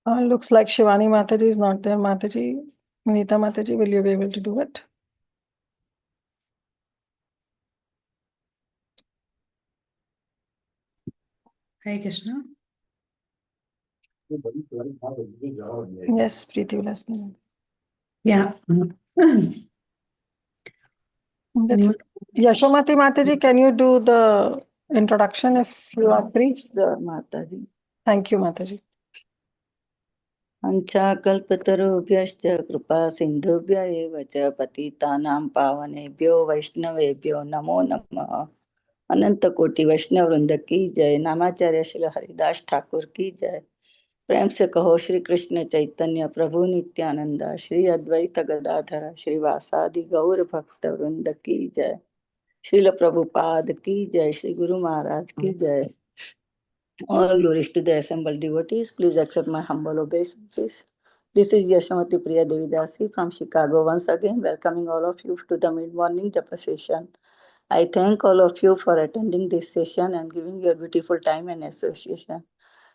Looks like Shivani Mataji is not there. Mataji, Nita Mataji, will you be able to do it? Hare Krishna. Yes, Preeti Vilasini. Yeah. Yashomati Mataji, can you do the introduction if you are free? Sure, Mataji. Thank you, Mataji. अंशाकल्पतरुभ्यश्च कृपा सिन्धुभ्य एव च पतितानां पावनेभ्यो वैष्णवेभ्यो नमो नमः। अनंत कोटि वैष्णव वृंद की जय। नामाचार्य श्री हरिदास ठाकुर की जय। प्रेम से कहो श्री कृष्ण चैतन्य प्रभु नित्यानंद श्री अद्वैत गदाधर श्री वासादि गौर भक्त वृंद की जय। श्रील प्रभुपाद की जय। श्री गुरु महाराज की जय। All glories to the assembled devotees. Please accept my humble obeisances. This is Yashamati Priya Devi Dasi from Chicago. Once again, welcoming all of you to the mid-morning japa session. I thank all of you for attending this session and giving your beautiful time and association.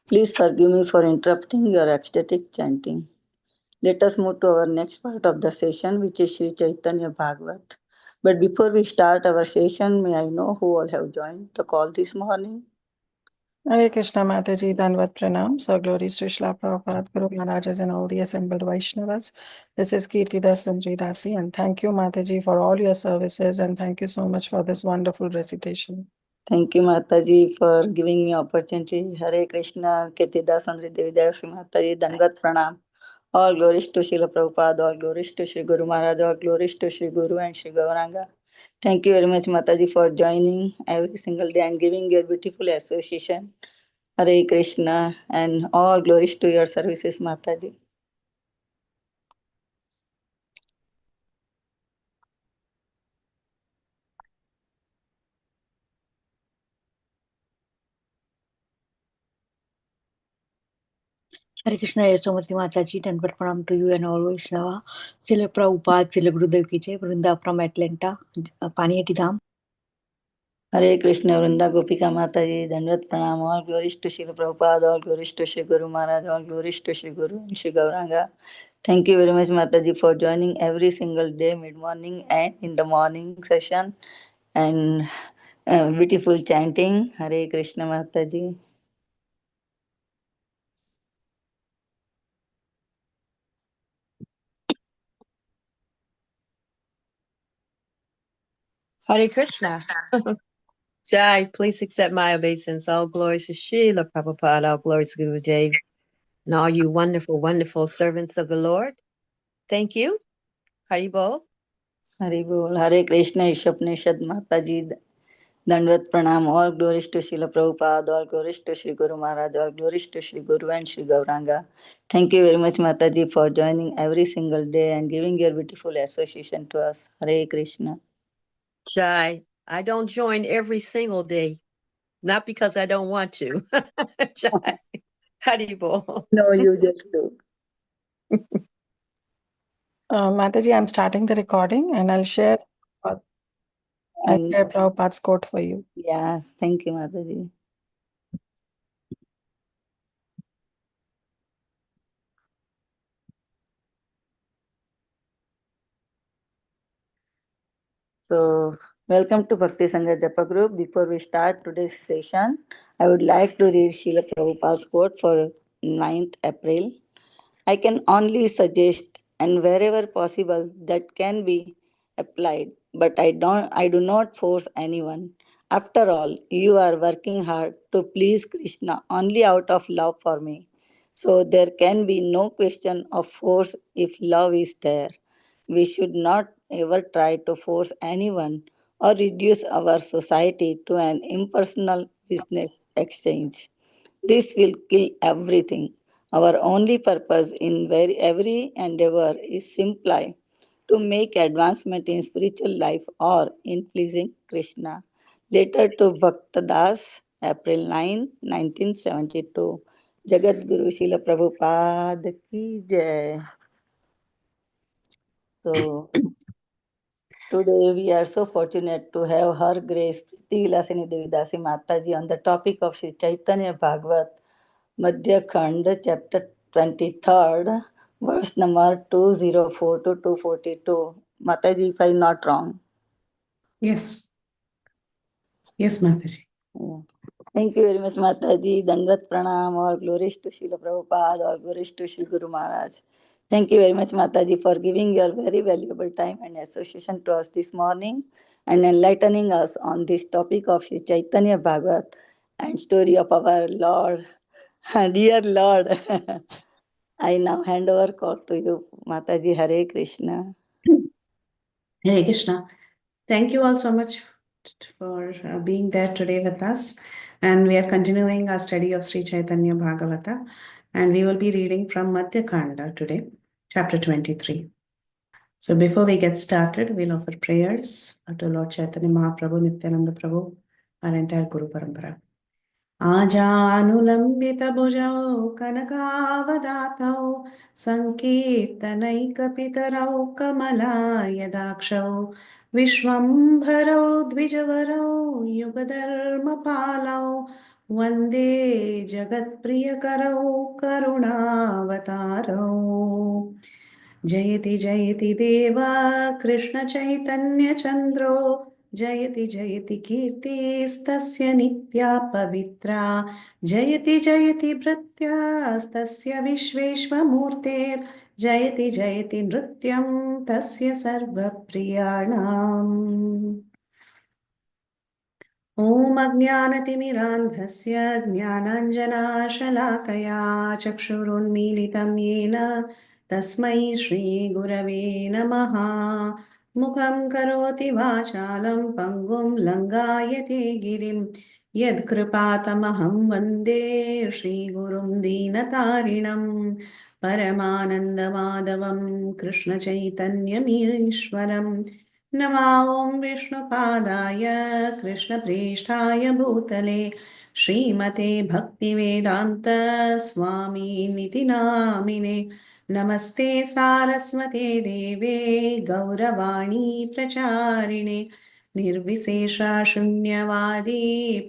Please forgive me for interrupting your ecstatic chanting. Let us move to our next part of the session, which is Sri Chaitanya Bhagavat. But before we start our session, may I know who all have joined the call this morning? Hare Krishna Mataji, Danvat Pranam. So glories to Srila Prabhupada, Guru Maharajas and all the assembled Vaishnavas. This is Kirti Dasanji Dasi, and thank you Mataji for all your services and thank you so much for this wonderful recitation. Thank you, Mataji, for giving me opportunity. Hare Krishna, Kirti Dasanji Devi Dasi Mataji, Danvat Pranam. All glories to Srila Prabhupada, all glories to Sri Guru Maharaj, all glories to Sri Guru and Sri Gauranga. Thank you very much, Mataji, for joining every single day and giving your beautiful association. Hare Krishna, and all glories to your services, Mataji. Hare Krishna, Yasomati Mataji, and Pranam to you and all Vaishnava. Srila Prabhupada, Srila Gurudev ki jai. Vrinda from Atlanta, Paniyati Dham. Hare Krishna, Vrinda Gopika Mataji, Dandavat Pranam, all glories to Srila Prabhupada, all glories to Sri Guru Maharaj, all glories to Sri Guru and Sri Gauranga. Thank you very much, Mataji, for joining every single day, mid-morning and in the morning session, and beautiful chanting. Hare Krishna, Mataji. Hare Krishna. Jai, please accept my obeisance. All glories to Srila Prabhupada, all glories to Guru Dev, and all you wonderful, wonderful servants of the Lord. Thank you. Haribol. Haribol. Hare Krishna, Ishapnishad Mataji. Dandavat Pranam, all glories to Srila Prabhupada, all glories to Sri Guru Maharaj, all glories to Sri Guru and Sri Gauranga. Thank you very much, Mataji, for joining every single day and giving your beautiful association to us. Hare Krishna. Jai, I don't join every single day, not because I don't want to. Jai, Haribol. No, you just do. Mataji, I'm starting the recording and I'll share Prabhupada's quote for you. Yes, thank you, Mataji. So, welcome to Bhakti Sangha Japa Group. Before we start today's session, I would like to read Srila Prabhupada's quote for 9th April. I can only suggest, and wherever possible, that can be applied, but I do not force anyone. After all, you are working hard to please Krishna only out of love for me. So there can be no question of force if love is there. We should not ever try to force anyone or reduce our society to an impersonal business exchange. This will kill everything. Our only purpose in every endeavor is simply to make advancement in spiritual life or in pleasing Krishna. Letter to Bhaktadas, April 9, 1972. Jagat Guru Srila Prabhupada ki jai. So, today we are so fortunate to have Her Grace Vilasini Devi Dasi Mataji on the topic of Sri Chaitanya Bhagavat Madhya Khanda, chapter 23rd, verse number 204 to 242. Mataji, if I'm not wrong. Yes. Yes, Mataji. Yeah. Thank you very much, Mataji. Dandavat Pranam. All glories to Srila Prabhupada. All glories to Sri Guru Maharaj. Thank you very much, Mataji, for giving your very valuable time and association to us this morning and enlightening us on this topic of Sri Chaitanya Bhagavat and story of our Lord, dear Lord. I now hand over call to you, Mataji. Hare Krishna. Hare Krishna. Thank you all so much for being there today with us. And we are continuing our study of Sri Chaitanya Bhagavata. And we will be reading from Madhya Khanda today, chapter 23. So before we get started, we'll offer prayers to Lord Chaitanya Mahaprabhu, Nityananda Prabhu, our entire Guru Parampara. आजानुलम्बितभुजौ कनकावदातौ सङ्कीर्तनैकपितरौ कमलायदाक्षौ विश्वम्भरौ द्विजवरौ युगधर्मपालौ वन्दे जगत्प्रियकरौ करुणावतारौ जयति जयति देवा कृष्णचैतन्यचन्द्रो जयति जयति कीर्तिस्तस्य नित्या पवित्रा जयति जयति भृत्यास्तस्य विश्वेश्वमूर्तेर्जयति जयति नृत्यं तस्य सर्वप्रियाणाम् ॐ अज्ञानतिमिरान्धस्य ज्ञानाञ्जनाशलाकया चक्षुरुन्मीलितं येन तस्मै श्रीगुरवे नमः मुखं करोति वाचालं पङ्गुं लङ्घयते गिरिं यत्कृपातमहं वन्दे श्रीगुरुं दीनतारिणं परमानन्दमाधवं कृष्णचैतन्यमीश्वरम् नमा ॐ विष्णुपादाय कृष्णप्रेष्ठाय भूतले श्रीमते भक्तिवेदान्त स्वामिनिति नामिने नमस्ते सारस्वते देवे गौरवाणी प्रचारिणे निर्विशेषशून्यवादी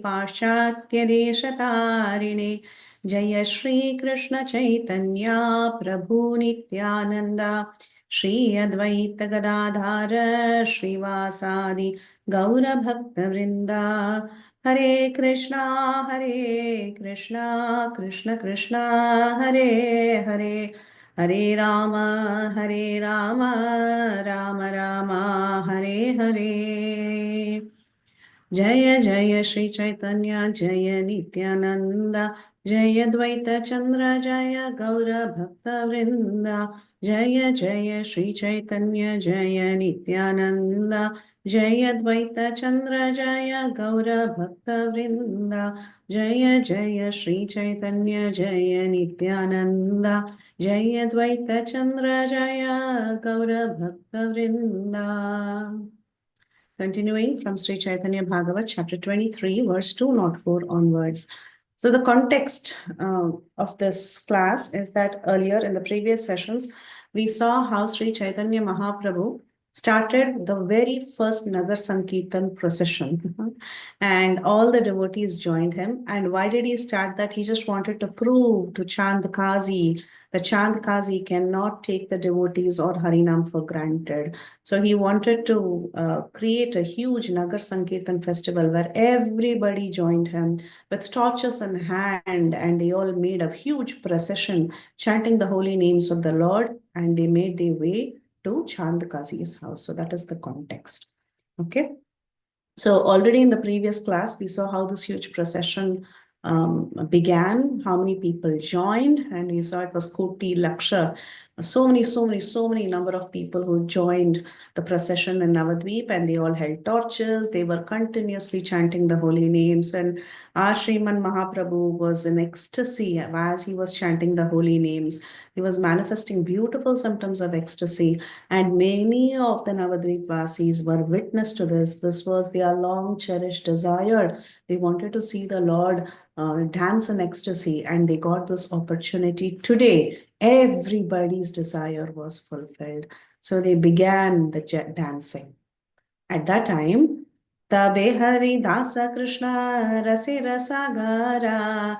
पाश्चात्यदेशतारिणे जय श्रीकृष्णचैतन्या प्रभुनित्यानन्दा श्री अद्वैत गदाधार श्रीवासादि गौरभक्तवृन्दा हरे कृष्णा कृष्ण कृष्ण हरे हरे हरे राम राम राम हरे हरे जय जय श्री चैतन्य जय नित्यानंद जय द्वैत चंद्र जय गौर भक्त वृंदा जय जय श्री चैतन्य जय नित्यानंद जय द्वैत चंद्र जय गौर भक्त वृंदा जय जय श्री चैतन्य जय नित्यानंद जय द्वैत चंद्र जय गौर भक्त वृंदा Continuing from Sri Chaitanya Bhagavat, chapter 23, verse 204 onwards. So the context of this class is that earlier in the previous sessions, we saw how Sri Chaitanya Mahaprabhu started the very first Nagar Sankirtan procession and all the devotees joined him. And why did he start that? He just wanted to prove to Chand Kazi that Chand Kazi cannot take the devotees or Harinam for granted. So he wanted to create a huge Nagar Sankirtan festival where everybody joined him with torches in hand, and they all made a huge procession chanting the holy names of the Lord, and they made their way to Chand Kazi's house. So that is the context. Okay. So already in the previous class, we saw how this huge procession began, how many people joined, and we saw it was Koti Laksha. So many number of people who joined the procession in Navadvip, and they all held torches. They were continuously chanting the holy names, and our Sriman Mahaprabhu was in ecstasy as he was chanting the holy names. He was manifesting beautiful symptoms of ecstasy, and many of the Navadvip Vasis were witness to this. This was their long cherished desire. They wanted to see the Lord dance in ecstasy, and they got this opportunity today. Everybody's desire was fulfilled. So they began the dancing. At that time, Tabe Hari Dasa Krishna Rasi Rasagara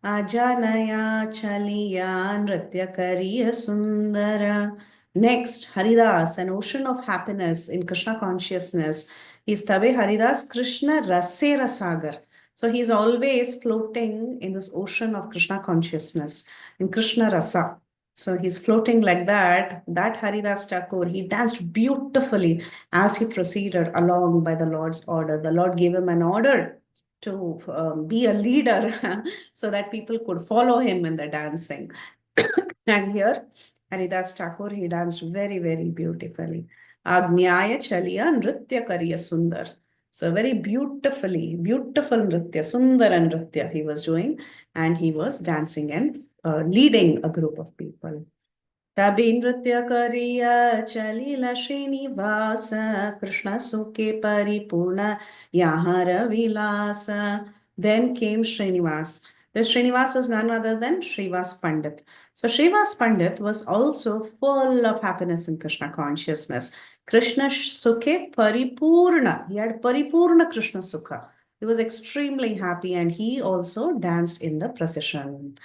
Ajanaya Chaliya Nritya Kariya Sundara. Next, Haridas, an ocean of happiness in Krishna consciousness. He's Tabe Haridas Krishna Rasera Sagar. So he's always floating in this ocean of Krishna consciousness, in Krishna Rasa. So he's floating like that. That Haridas Thakur, he danced beautifully as he proceeded along by the Lord's order. The Lord gave him an order to be a leader so that people could follow him in the dancing. And here, Haridas Thakur, he danced very, very beautifully. Agnyaya Chaliya Nritya Kariya Sundar. So very beautifully, beautiful Nritya, Sundara Nritya he was doing, and he was dancing and leading a group of people. Tabi Nritya Kariya Chalila Srinivasa Krishna Sukhe Paripurna Yahara Vilasa. Then came Srinivas. This Srinivas is none other than Srivas Pandit. So Srivas Pandit was also full of happiness in Krishna consciousness. Krishna Sukhe Paripurna. He had Paripurna Krishna Sukha. He was extremely happy and he also danced in the procession.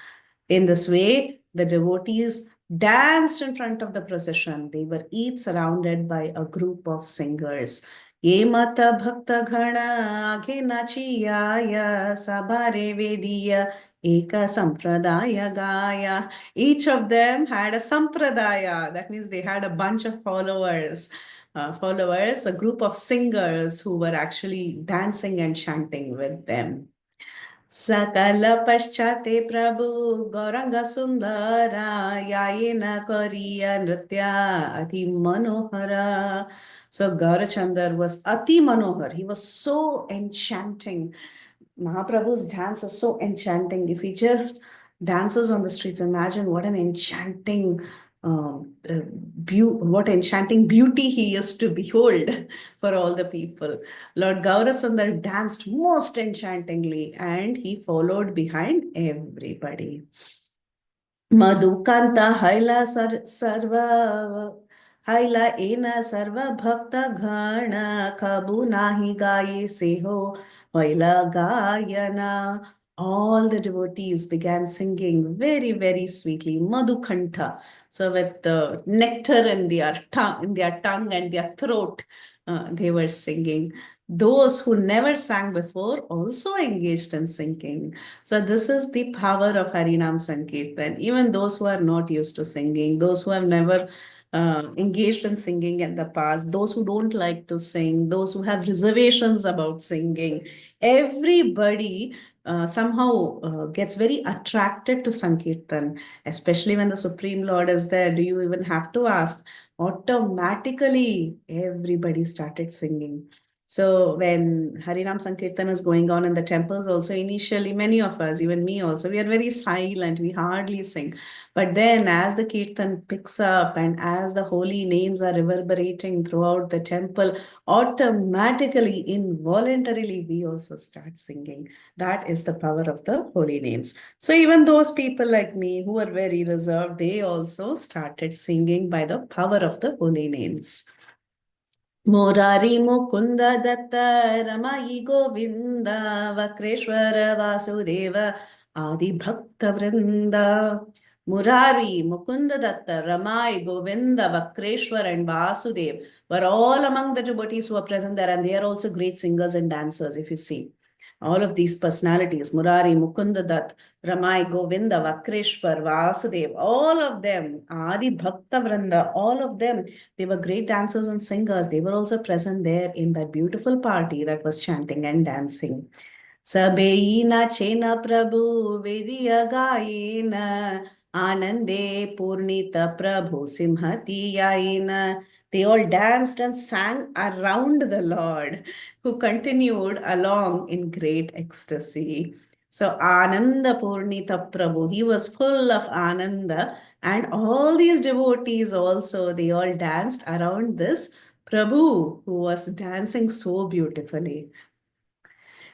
In this way, the devotees danced in front of the procession. They were each surrounded by a group of singers. Ye mata bhakta ghana aghe nachiyaya sabare vediya eka sampradaya gaya. Each of them had a sampradaya. That means they had a bunch of followers. A group of singers who were actually dancing and chanting with them. Sakala Paschate Prabhu Gauranga Sundara Yayena Koriya Nritya Ati Manohara. So Gaurachandar was Ati Manohar. He was so enchanting. Mahaprabhu's dance is so enchanting. If he just dances on the streets, imagine what an enchanting what enchanting beauty he used to behold for all the people. Lord Gaurasundar danced most enchantingly and he followed behind everybody. Madhukanta Haila Sarva Haila Ena Sarva Bhakta Ghana Kabu Nahi Gaye Seho Haila Gayana. All the devotees began singing very, very sweetly. Madhukanta. So with the nectar in their tongue and their throat, they were singing. Those who never sang before also engaged in singing. So this is the power of Harinam Sankirtan. Even those who are not used to singing, those who have never engaged in singing in the past, those who don't like to sing, those who have reservations about singing, everybody somehow gets very attracted to Sankirtan, especially when the Supreme Lord is there. Do you even have to ask? Automatically, everybody started singing. So when Harinam Sankirtan is going on in the temples, also initially, many of us, even me also, we are very silent, we hardly sing. But then as the Kirtan picks up and as the holy names are reverberating throughout the temple, automatically, involuntarily, we also start singing. That is the power of the holy names. So even those people like me who are very reserved, they also started singing by the power of the holy names. Murari Mukunda Datta Ramayi Govinda Vakreshwara Vasudeva Adi Bhakta Vrinda. Murari, Mukunda Datta, Ramai, Govinda, Vakreshwar and Vasudev were all among the devotees who are present there, and they are also great singers and dancers, if you see. All of these personalities, Murari, Mukunda Datta, Ramai, Govinda, Vakreshwar, Vasudev, all of them, Adi Bhakta Vrinda, all of them, they were great dancers and singers. They were also present there in that beautiful party that was chanting and dancing. Sabeina Chena Prabhu Vedya Gayena Anande Purnita Prabhu Simhati Yaina. They all danced and sang around the Lord, who continued along in great ecstasy. So Ananda Purnita Prabhu, he was full of Ananda, and all these devotees also, they all danced around this Prabhu who was dancing so beautifully.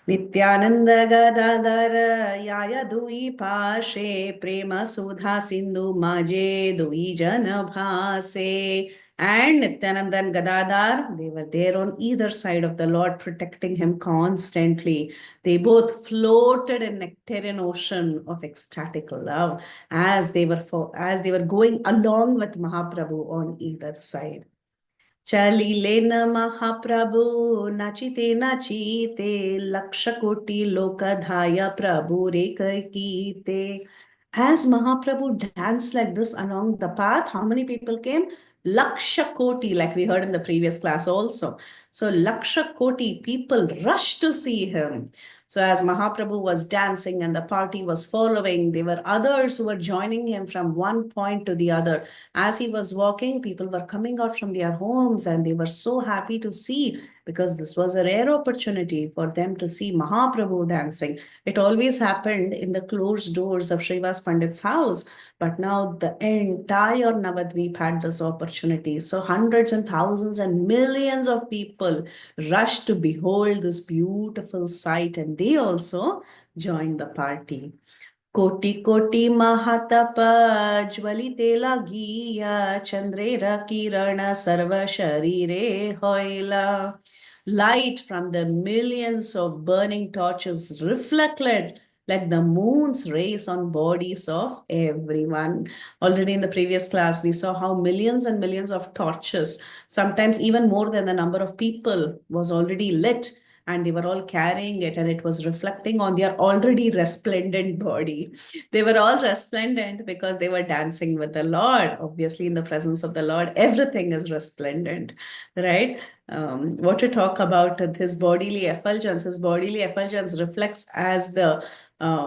Nityananda Gadadhara Yaya Dui Pashe Prema Sudha Sindhu Maje Dui Jana Bhase. and Nityananda and Gadadhar, they were there on either side of the Lord, protecting him constantly. They both floated in nectarian ocean of ecstatic love as they were going along with Mahaprabhu on either side. चलिले न महाप्रभु नाचिते नाचिते लक्ष कोटि लोक धाया प्रभु रे कीते. As Mahaprabhu danced like this along the path, how many people came? Laksha Koti, like we heard in the previous class also. So Laksha Koti people rushed to see him. So as Mahaprabhu was dancing and the party was following, there were others who were joining him from one point to the other. As he was walking, people were coming out from their homes and they were so happy to see, because this was a rare opportunity for them to see Mahaprabhu dancing. It always happened in the closed doors of Srivas Pandit's house, but now the entire Navadvip had this opportunity. So hundreds and thousands and millions of people rushed to behold this beautiful sight, and they also joined the party. कोटि कोटि महातप ज्वलिते लागिया चंद्रेर किरण सर्व शरीरे होइला. Light from the millions of burning torches reflected like the moon's rays on bodies of everyone. Already in the previous class, we saw how millions and millions of torches, sometimes even more than the number of people, was already lit, and they were all carrying it, and it was reflecting on their already resplendent body. They were all resplendent because they were dancing with the Lord. Obviously, in the presence of the Lord, everything is resplendent, right? What to talk about his bodily effulgence? His bodily effulgence reflects as the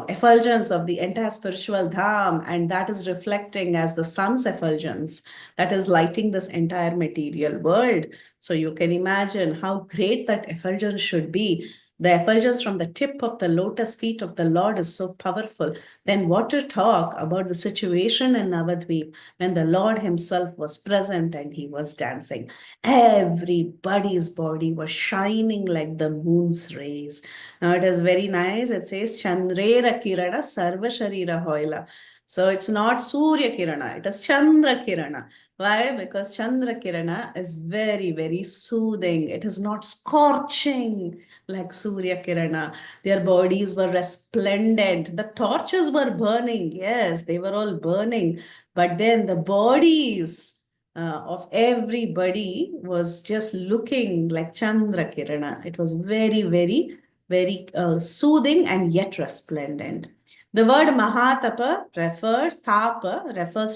effulgence of the entire spiritual dham, and that is reflecting as the sun's effulgence that is lighting this entire material world. So you can imagine how great that effulgence should be. The effulgence from the tip of the lotus feet of the Lord is so powerful. Then what to talk about the situation in Navadvip when the Lord himself was present and he was dancing. Everybody's body was shining like the moon's rays. Now it is very nice. It says Chandrera Kirana Sarva Sharira Hoila. So it's not Surya Kirana, it is Chandra Kirana. Why? Because Chandra Kirana is very, very soothing. It is not scorching like Surya Kirana. Their bodies were resplendent. The torches were burning. Yes, they were all burning. But then the bodies of everybody was just looking like Chandra Kirana. It was very, very, very soothing and yet resplendent. The word Mahatapa refers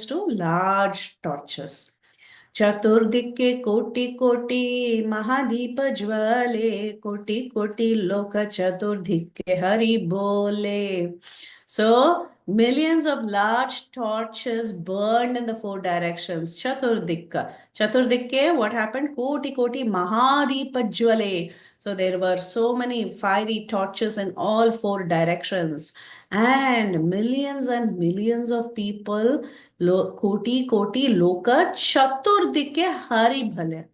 to large torches. चतुर्दिक्के कोटि कोटि महादीप ज्वाले कोटि कोटि लोक चतुर्दिक्के हरि बोले. So millions of large torches burned in the four directions. Chaturdikka. Chaturdikke, what happened? Koti koti Mahadeepa Jwale. So there were so many fiery torches in all four directions. And millions of people, koti koti loka Chaturdike Hari Bhale.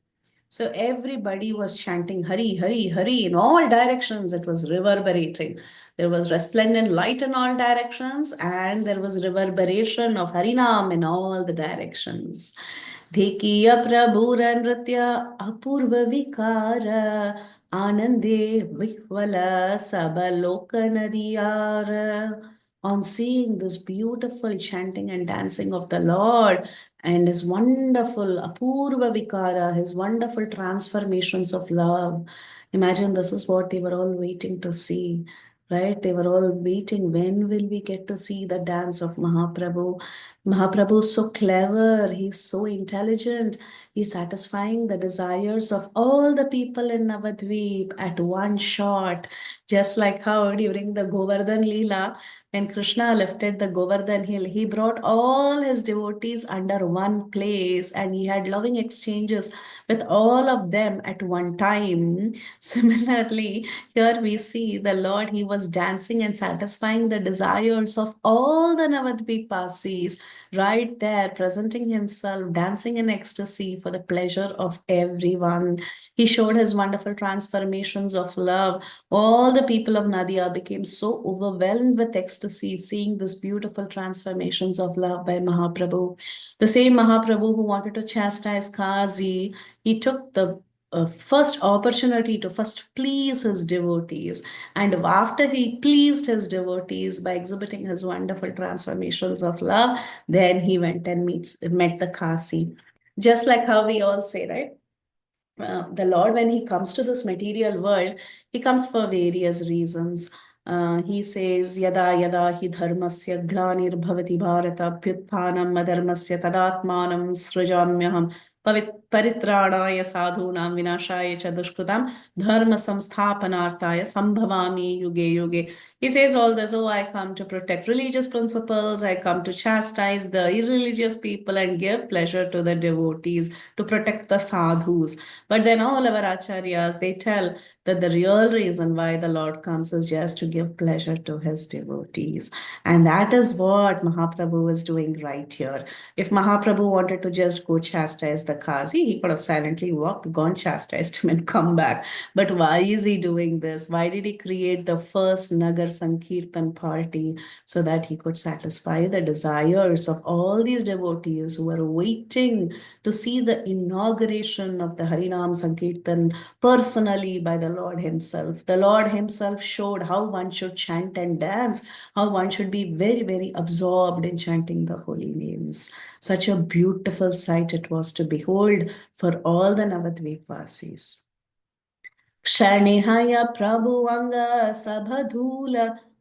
So everybody was chanting Hari, Hari, Hari in all directions. It was reverberating. There was resplendent light in all directions, and there was reverberation of Harinam in all the directions. Dhikiya Prabhura Nritya Apurva Vikara Anande Vihvala Sabalokanadiyara. On seeing this beautiful chanting and dancing of the Lord, and his wonderful Apurva Vikara, his wonderful transformations of love. Imagine this is what they were all waiting to see, right? They were all waiting, when will we get to see the dance of Mahaprabhu? Mahaprabhu is so clever, he's so intelligent, he's satisfying the desires of all the people in Navadvip at one shot, just like how during the Govardhan Leela, when Krishna lifted the Govardhan hill, he brought all his devotees under one place and he had loving exchanges with all of them at one time. Similarly, here we see the Lord, he was dancing and satisfying the desires of all the Navadvipasis right there, presenting himself, dancing in ecstasy for the pleasure of everyone. He showed his wonderful transformations of love. All the people of Nadia became so overwhelmed with ecstasy, seeing this beautiful transformations of love by Mahaprabhu. The same Mahaprabhu who wanted to chastise Kazi, he took the first opportunity to first please his devotees. And after he pleased his devotees by exhibiting his wonderful transformations of love, then he went and met the Kasi. Just like how we all say, right? The Lord, when he comes to this material world, he comes for various reasons. He says, Yada yada hi dharmasya glanir bhavati bharata bhyuthanam adharmasya tadatmanam srujamyaham paritranaya sadhunam vinashaya cha dushkrutam dharma samsthapanarthaya sambhavami yuge yuge. He says all this, oh, I come to protect religious principles, I come to chastise the irreligious people and give pleasure to the devotees, to protect the sadhus. But then all our acharyas, they tell that the real reason why the Lord comes is just to give pleasure to his devotees. And that is what Mahaprabhu is doing right here. If Mahaprabhu wanted to just go chastise the Kazi, he could have silently walked, gone chastised him and come back. But why is he doing this? Why did he create the first Nagar Sankirtan party? So that he could satisfy the desires of all these devotees who were waiting to see the inauguration of the Harinam Sankirtan personally by the Lord himself. The Lord himself showed how one should chant and dance, how one should be very, very absorbed in chanting the holy names. Such a beautiful sight it was to behold for all the Navadvipvasis. क्षणेहय प्रभुवंग सभधूल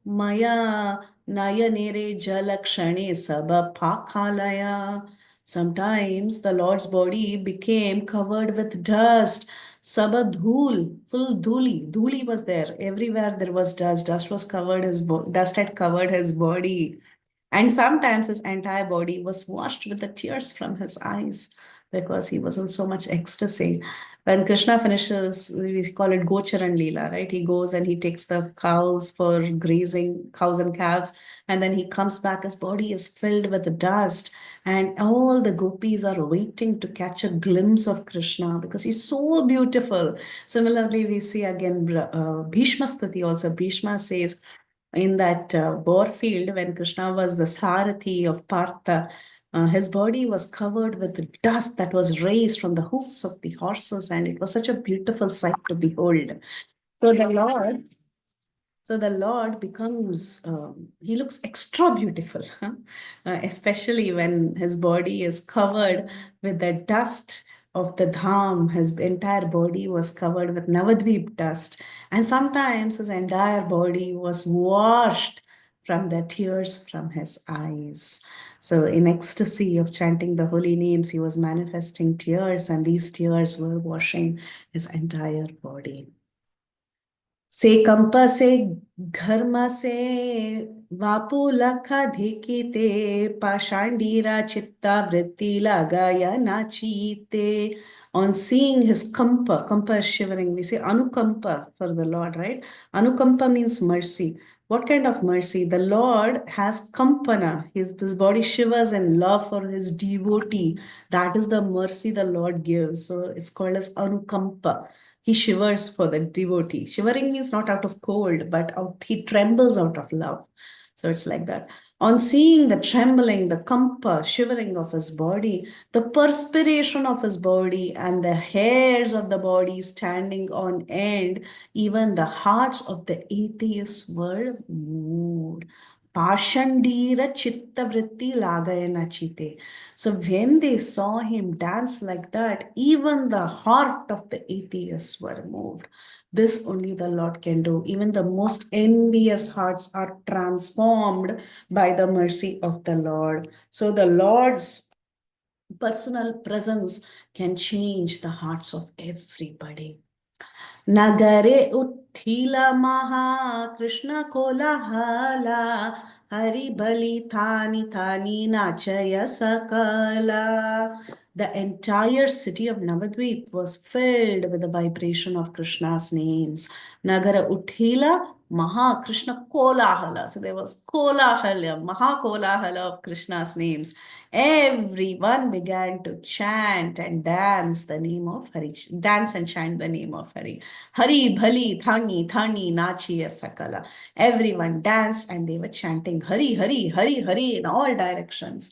मया नयनेरे जल क्षणे सब पाखालया. Sometimes the Lord's body became covered with dust. Sabadhul, full dhuli. Dhuli was there. Everywhere there was dust. Dust had covered his body. And sometimes his entire body was washed with the tears from his eyes because he was in so much ecstasy. When Krishna finishes, we call it Gocharan Leela, right? He goes and he takes the cows for grazing, cows and calves, and then he comes back. His body is filled with dust, and all the gopis are waiting to catch a glimpse of Krishna because he's so beautiful. Similarly, we see again Bhishma Stuti also. Bhishma says, in that war field, when Krishna was the Sarathi of Partha, his body was covered with dust that was raised from the hoofs of the horses, and it was such a beautiful sight to behold. So the Lord becomes, he looks extra beautiful, especially when his body is covered with the dust of the dham. His entire body was covered with Navadvip dust. And sometimes his entire body was washed from the tears from his eyes. So in ecstasy of chanting the holy names, he was manifesting tears, and these tears were washing his entire body. से कंप से घर्म से वापु लखा धिकिते पाषांडीरा चित्ता वृत्ति लगाया नाचीते. On seeing his kampa is shivering, we say anukampa for the Lord, right? Anukampa means mercy. What kind of mercy? The Lord has kampana. His body shivers in love for his devotee. That is the mercy the Lord gives. So it's called as anukampa. He shivers for the devotee. Shivering means not out of cold, but he trembles out of love. So it's like that. On seeing the trembling, the kampa, shivering of his body, the perspiration of his body, and the hairs of the body standing on end, even the hearts of the atheists were moved. Pashandira chitta vritti lagaya nachite. So when they saw him dance like that, even the heart of the atheists were moved. This only the Lord can do. Even the most envious hearts are transformed by the mercy of the Lord. So the Lord's personal presence can change the hearts of everybody. Nagare uthila maha Krishna kolahala Hari bali thani thani nachaya sakala. The entire city of Navadvip was filled with the vibration of Krishna's names. Nagara uthila Maha Krishna Kolahala. So there was Kolahala, Maha Kolahala of Krishna's names. Everyone began to chant and dance the name of Hari, dance and chant the name of Hari. Hari Bhali Thani Thani Nachiya Sakala. Everyone danced and they were chanting Hari Hari Hari Hari in all directions.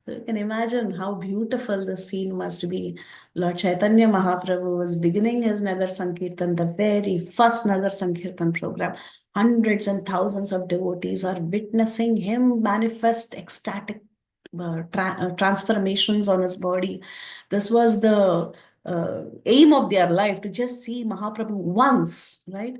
So you can imagine how beautiful the scene must be. Lord Chaitanya Mahaprabhu was beginning his Nagar Sankirtan, the very first Nagar Sankirtan program. Hundreds and thousands of devotees are witnessing him manifest ecstatic transformations on his body. This was the aim of their life, to just see Mahaprabhu once, right?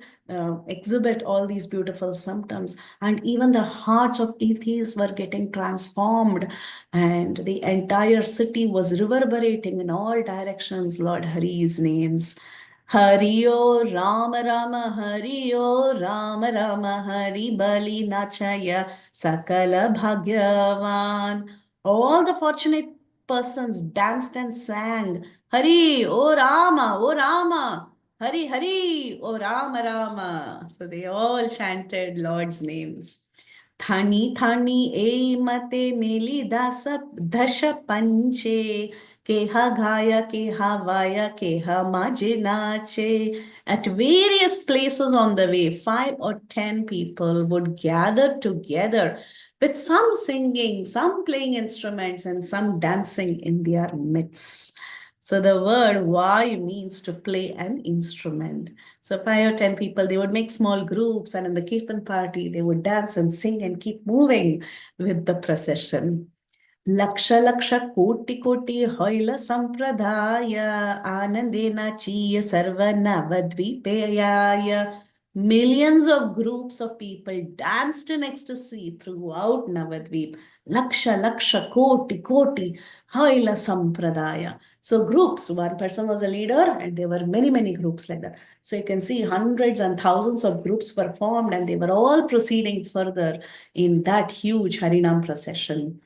Exhibit all these beautiful symptoms. And even the hearts of atheists were getting transformed, and the entire city was reverberating in all directions Lord Hari's names. Hari O Rama Rama, Hari O Rama Rama, Hari Bali Nachaya Sakala Bhagyavan. All the fortunate persons danced and sang, Hari O Rama, O Rama, Hari Hari, O Rama Rama. So they all chanted Lord's names. Thani Thani E Mate Meli Dasa Dasha Panche. Keha Gaya, Keha Vaya, Keha Maje Nache. At various places on the way, 5 or 10 people would gather together with some singing, some playing instruments, and some dancing in their midst. So the word Vai means to play an instrument. So 5 or 10 people, they would make small groups, and in the Kirtan party, they would dance and sing and keep moving with the procession. Laksha Laksha Koti Koti Hoila Sampradaya Anandena Chiya Sarva Navadvipayaya. Millions of groups of people danced in ecstasy throughout Navadvip. Laksha Laksha Koti Koti Hoila Sampradaya. So groups, one person was a leader, and there were many, many groups like that. So you can see hundreds and thousands of groups were formed, and they were all proceeding further in that huge Harinam procession.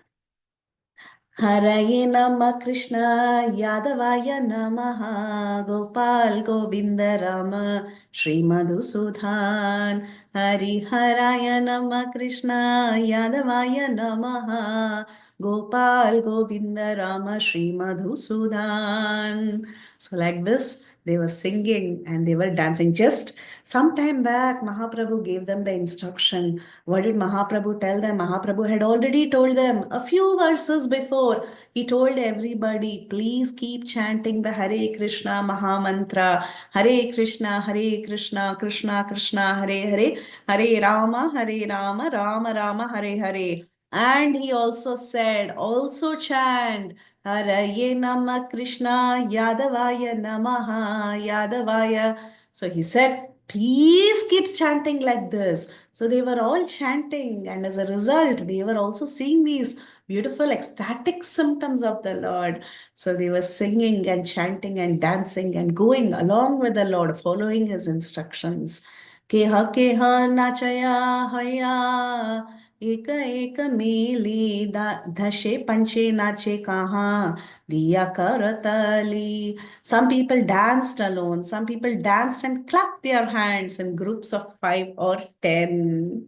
Haraye Nama Krishna Yadavaya Namaha Gopal Govinda Rama Shri Madhusudhan. Hari Haraya Nama Krishna Yadavaya Namaha Gopal Govinda Rama Shri Madhusudhan. So like this, they were singing and they were dancing. Just some time back, Mahaprabhu gave them the instruction. What did Mahaprabhu tell them? Mahaprabhu had already told them a few verses before. He told everybody, please keep chanting the Hare Krishna Maha Mantra. Hare Krishna, Krishna Krishna, Hare Hare, Hare Rama, Rama Rama, Hare Hare. And he also said, also chant, Haraye Nama Krishna Yadavaya Namaha Yadavaya. So he said, please keep chanting like this. So they were all chanting, and as a result, they were also seeing these beautiful ecstatic symptoms of the Lord. So they were singing and chanting and dancing and going along with the Lord, following his instructions. Keha keha nachaya haya. एक एक मेली धशे पंचे नाचे कहाँ दिया करताली. Some people danced alone, some people danced and clapped their hands in groups of 5 or 10.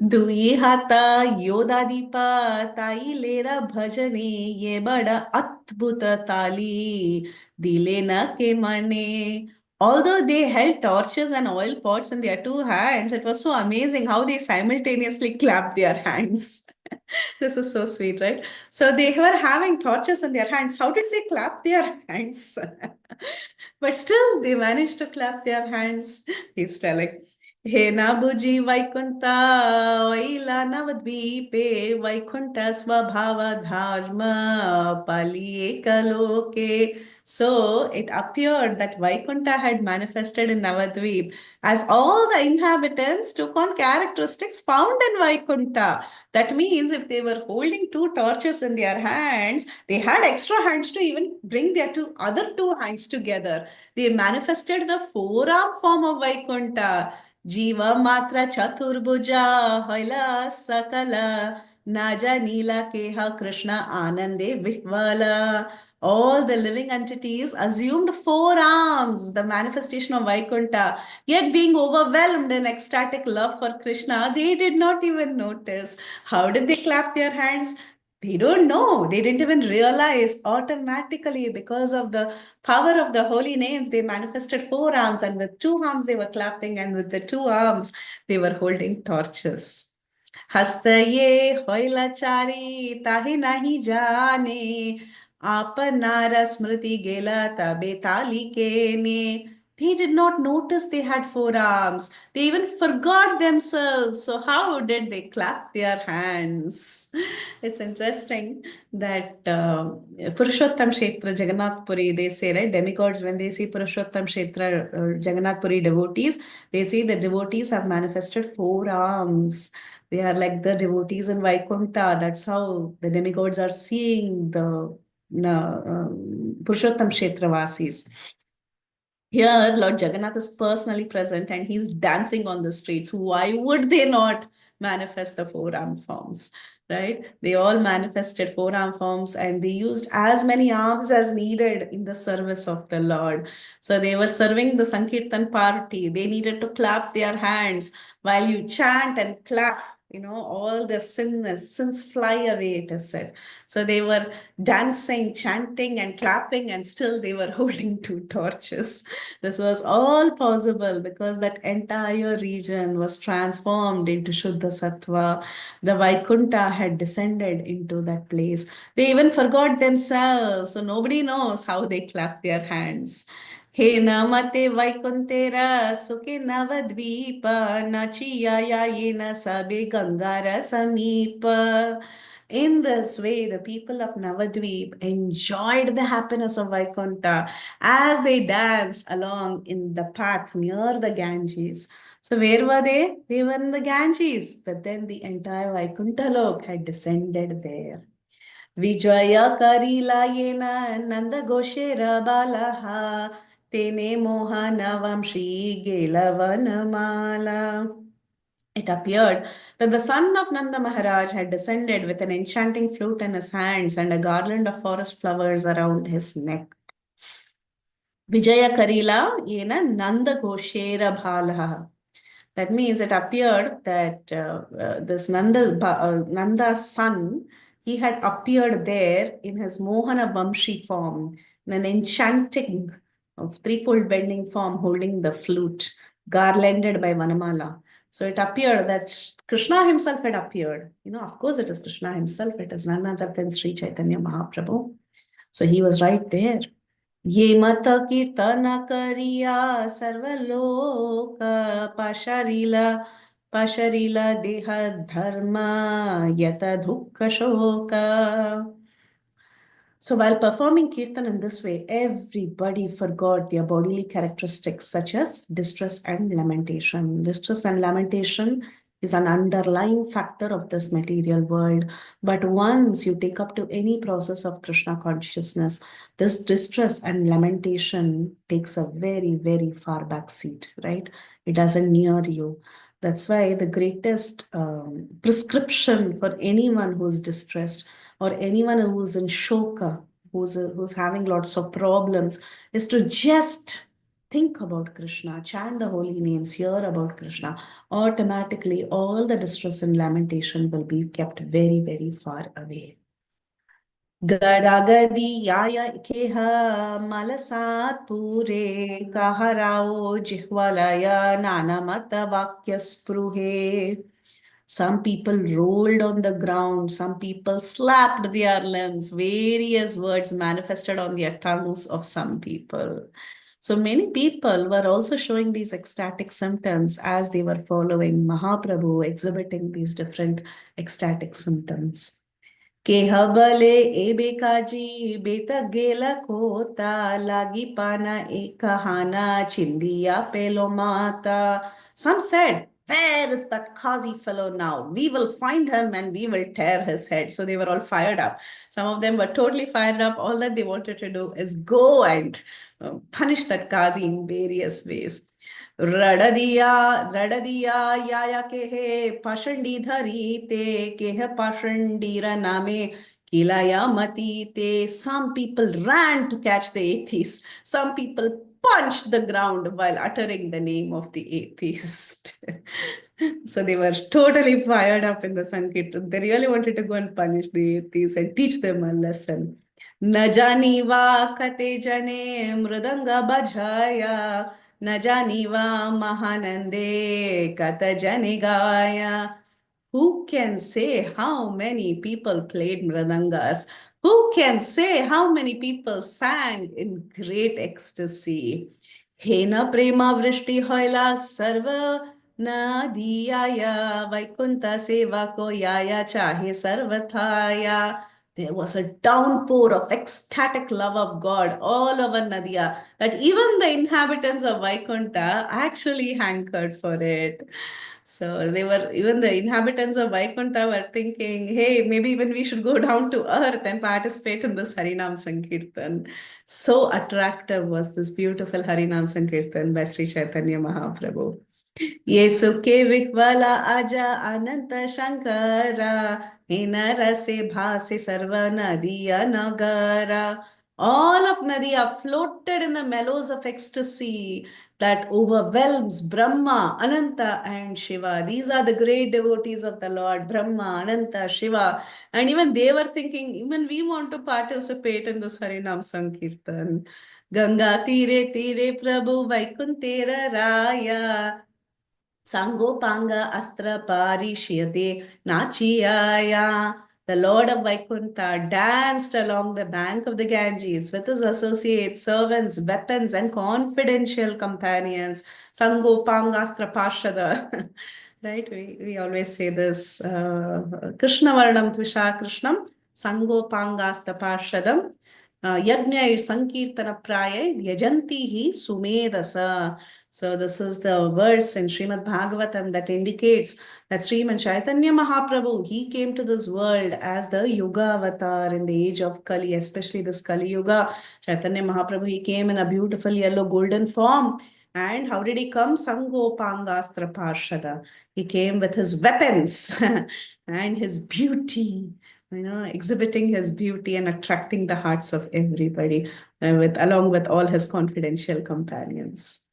दुई हाता योदा दीपा ताई लेरा भजने ये बड़ा अद्भुत ताली दिले न के मने. Although they held torches and oil pots in their 2 hands, it was so amazing how they simultaneously clapped their hands. This is so sweet, right? So they were having torches in their hands. How did they clap their hands? But still, they managed to clap their hands. He's telling. He Nabuji Vaikunta Vaila Navadvipe Vaikunta Swabhava Dharma Pali Ekaloke. So it appeared that Vaikunta had manifested in Navadvip, as all the inhabitants took on characteristics found in Vaikunta. That means if they were holding 2 torches in their hands, they had extra hands to even bring their other 2 hands together. They manifested the forearm form of Vaikunta. Jiva Matra Chaturbuja Hoila Sakala Naja Nila Keha Krishna Anande Vihvala. All the living entities assumed 4 arms, the manifestation of Vaikuntha. Yet, being overwhelmed in ecstatic love for Krishna, they did not even notice. How did they clap their hands? They don't know. They didn't even realize. Automatically, because of the power of the holy names, they manifested 4 arms, and with 2 arms they were clapping, and with the 2 arms they were holding torches. हस्तये होइलाचारी ताहि नहीं जाने आपनार स्मृति गेला तबे ताली के ने. They did not notice they had 4 arms. They even forgot themselves. So how did they clap their hands? It's interesting that Purushottam Kshetra, Jagannath Puri, they say, right, demigods, when they see Purushottam Kshetra, Jagannath Puri devotees, they say the devotees have manifested 4 arms. They are like the devotees in Vaikuntha. That's how the demigods are seeing the Purushottam Kshetra Vasis. Here, Lord Jagannath is personally present and he's dancing on the streets. Why would they not manifest the 4 arm forms? Right? They all manifested 4 arm forms and they used as many arms as needed in the service of the Lord. So they were serving the Sankirtan party. They needed to clap their hands while you chant and clap. All the sins fly away, it is said. So they were dancing, chanting, and clapping, and still they were holding 2 torches. This was all possible because that entire region was transformed into Shuddha Sattva. The Vaikuntha had descended into that place. They even forgot themselves, so nobody knows how they clapped their hands. He namate Vaikuntera suke navadvipa nachiyaya yena sabe gangara samipa. In this way, the people of Navadvip enjoyed the happiness of Vaikuntha as they danced along in the path near the Ganges. So where were they? They were in the Ganges, but then the entire Vaikuntha lok had descended there. Vijaya Karila Yena Nanda Goshera Balaha Tene Mohanavam Shri Gelavanamala. It appeared that the son of Nanda Maharaj had descended with an enchanting flute in his hands and a garland of forest flowers around his neck. Vijaya Karila Yena Nanda Goshera Balaha. That means it appeared that this Nanda's son, he had appeared there in his Mohana Vamshi form, in an enchanting of threefold bending form, holding the flute, garlanded by Vanamala. So it appeared that Krishna himself had appeared. Of course it is Krishna himself. It is none other than Sri Chaitanya Mahaprabhu. So he was right there. ये मत कीर्तन करिया सर्वलोक पाशरीला देह धर्म यत दुःख शोक. So while performing kirtan in this way, everybody forgot their bodily characteristics such as distress and lamentation. Distress and lamentation is an underlying factor of this material world. But once you take up to any process of Krishna consciousness, this distress and lamentation takes a very, very far back seat, right? It doesn't near you. That's why the greatest prescription for anyone who's distressed or anyone who's in shoka, who's having lots of problems, is to just think about Krishna, chant the holy names, hear about Krishna. Automatically, all the distress and lamentation will be kept very, very far away. Gadagadi yaya keha malasat pure kaharao jihvalaya nanamata vakya spruhe. Some people rolled on the ground. Some people slapped their limbs. Various words manifested on their tongues of some people. So many people were also showing these ecstatic symptoms as they were following Mahaprabhu, exhibiting these different ecstatic symptoms. Kehabale ebekaji beta gela kota lagi pana ekahana chindiya pelomata. Some said, where is that Kazi fellow now? We will find him and we will tear his head. So they were all fired up. Some of them were totally fired up. All that they wanted to do is go and punish that Kazi in various ways. Radadiya yaya kehe pashandi dhari te kehe pashandira name Kilaya Matite. Some people ran to catch the atheist. Some people punched the ground while uttering the name of the atheist. So they were totally fired up in the Sankirtan. They really wanted to go and punish the atheists and teach them a lesson. न जानी वा कते जने मृदंग बजाया न जानी वा महानंदे कत जने गाया. Who can say how many people played mridangas? Who can say how many people sang in great ecstasy? Hena prema vrishti hoila sarva nadiyaya vaikunta seva ko yaya chahe sarvathaya. There was a downpour of ecstatic love of God all over Nadia that even the inhabitants of Vaikunta actually hankered for it. So even the inhabitants of Vaikunta were thinking, hey, maybe even we should go down to earth and participate in this Harinam Sankirtan. So attractive was this beautiful Harinam Sankirtan by Sri Chaitanya Mahaprabhu. Yesu ke vikvala aja ananta shankara hinara se bhase sarva nadiya nagara. All of Nadia floated in the mellows of ecstasy that overwhelms Brahma, Ananta, and Shiva. These are the great devotees of the Lord, Brahma, Ananta, Shiva. And even they were thinking, even we want to participate in this Harinam Sankirtan. Ganga tire tire Prabhu Vaikuntera Raya. Sangopanga Astra Parishyate Nachiyaya. The Lord of Vaikuntha danced along the bank of the Ganges with his associates, servants, weapons, and confidential companions. Sangopanga Astra Parshada. Right? We always say this. Krishna Varnam Tvisha Krishnam Sangopangasta Parshadam. Yajna Sankirtana Praya Yajanti hi Sumedasa. So this is the verse in Srimad Bhagavatam that indicates that Srimad Chaitanya Mahaprabhu, he came to this world as the Yuga avatar in the age of Kali, especially this Kali Yuga. Chaitanya Mahaprabhu, he came in a beautiful yellow golden form. And how did he come? Sangopangastra Parshada. He came with his weapons and his beauty, exhibiting his beauty and attracting the hearts of everybody, along with all his confidential companions.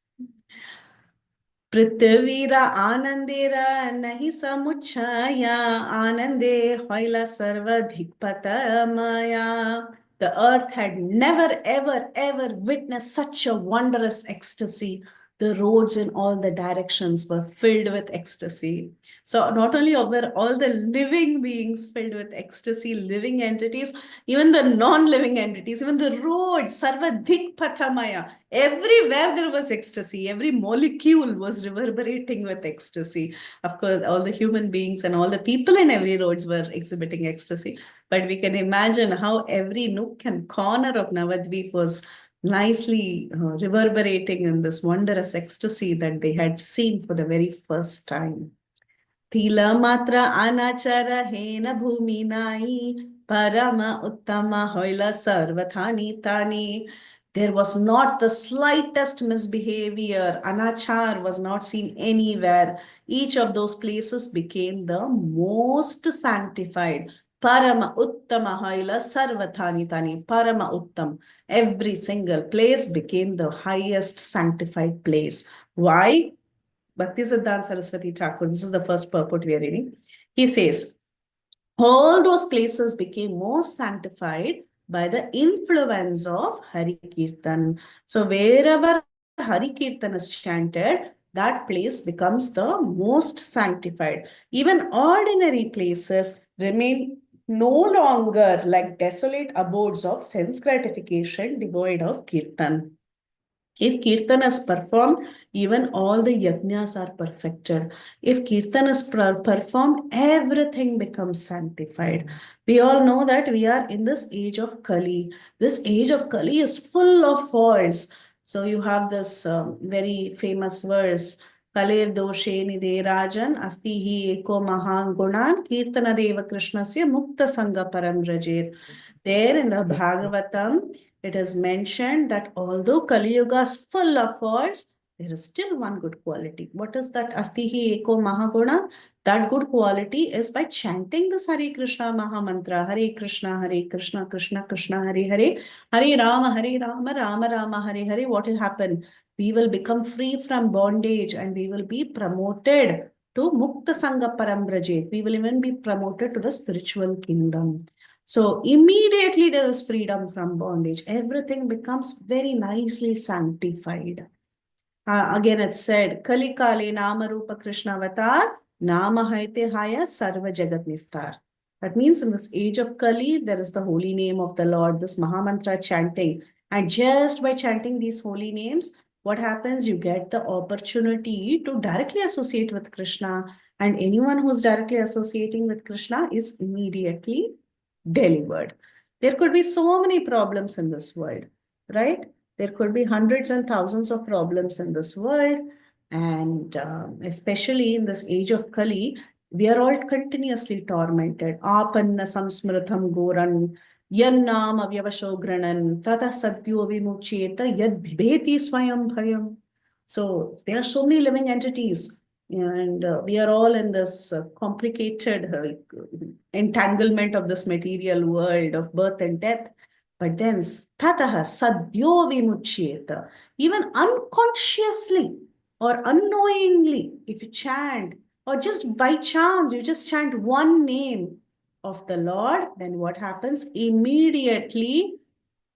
पृथ्वीरा आनंदेरा नहीं समुच्छाया आनंदे होइला सर्वाधिक पतमया. The earth had never, ever, ever witnessed such a wondrous ecstasy. The roads in all the directions were filled with ecstasy. So not only were all the living beings filled with ecstasy, living entities, even the non-living entities, even the roads, sarvadhik pathamaya, everywhere there was ecstasy. Every molecule was reverberating with ecstasy. Of course, all the human beings and all the people in every roads were exhibiting ecstasy. But we can imagine how every nook and corner of Navadvip was nicely reverberating in this wondrous ecstasy that they had seen for the very first time. Tila matra anachara hena bhumi nai parama uttama hoila sarvathani tani. There was not the slightest misbehavior. Anachar was not seen anywhere. Each of those places became the most sanctified. Parama Uttama Haila Sarvathani Tani. Parama Uttam. Every single place became the highest sanctified place. Why? Bhaktisiddhanta Saraswati Thakur, this is the first purport we are reading. He says, all those places became most sanctified by the influence of Hari Kirtan. So wherever Hari Kirtan is chanted, that place becomes the most sanctified. Even ordinary places remain no longer like desolate abodes of sense gratification devoid of Kirtan. If Kirtan is performed, even all the yajnas are perfected. If Kirtan is performed, everything becomes sanctified. We all know that we are in this age of Kali. This age of Kali is full of faults. So you have this very famous verse, Kalir doshe nide rajan asti hi eko mahan gunan kirtana deva krishnasya mukta sangha param rajet. There in the Bhagavatam, it is mentioned that although Kali Yuga is full of faults, there is still one good quality. What is that? Astihi eko mahaguna. That good quality is by chanting this Hare Krishna Maha Mantra. Hare Krishna, Krishna Krishna, Hare Hare. Hare Rama, Rama Rama, Hare Hare. What will happen? We will become free from bondage and we will be promoted to Mukta Sangha Parambrajet. We will even be promoted to the spiritual kingdom. So immediately there is freedom from bondage. Everything becomes very nicely sanctified. Again, it said, Kali Kali Nama Rupa Krishna Avatar, Nama Haite Haya Sarva Jagat Nistar. That means in this age of Kali, there is the holy name of the Lord, this Mahamantra chanting. And just by chanting these holy names, what happens? You get the opportunity to directly associate with Krishna. And anyone who's directly associating with Krishna is immediately delivered. There could be so many problems in this world, right? There could be hundreds and thousands of problems in this world. And especially in this age of Kali, we are all continuously tormented. Apanna samsmritham goran, yannam avyavashogranan, tata satyo vimuchyeta, yad bheti swayam bhayam. So there are so many living entities. And we are all in this complicated entanglement of this material world of birth and death. But then, tataha sadyo vimuchyeta, even unconsciously or unknowingly, if you chant, or just by chance, you just chant one name of the Lord, then what happens? Immediately,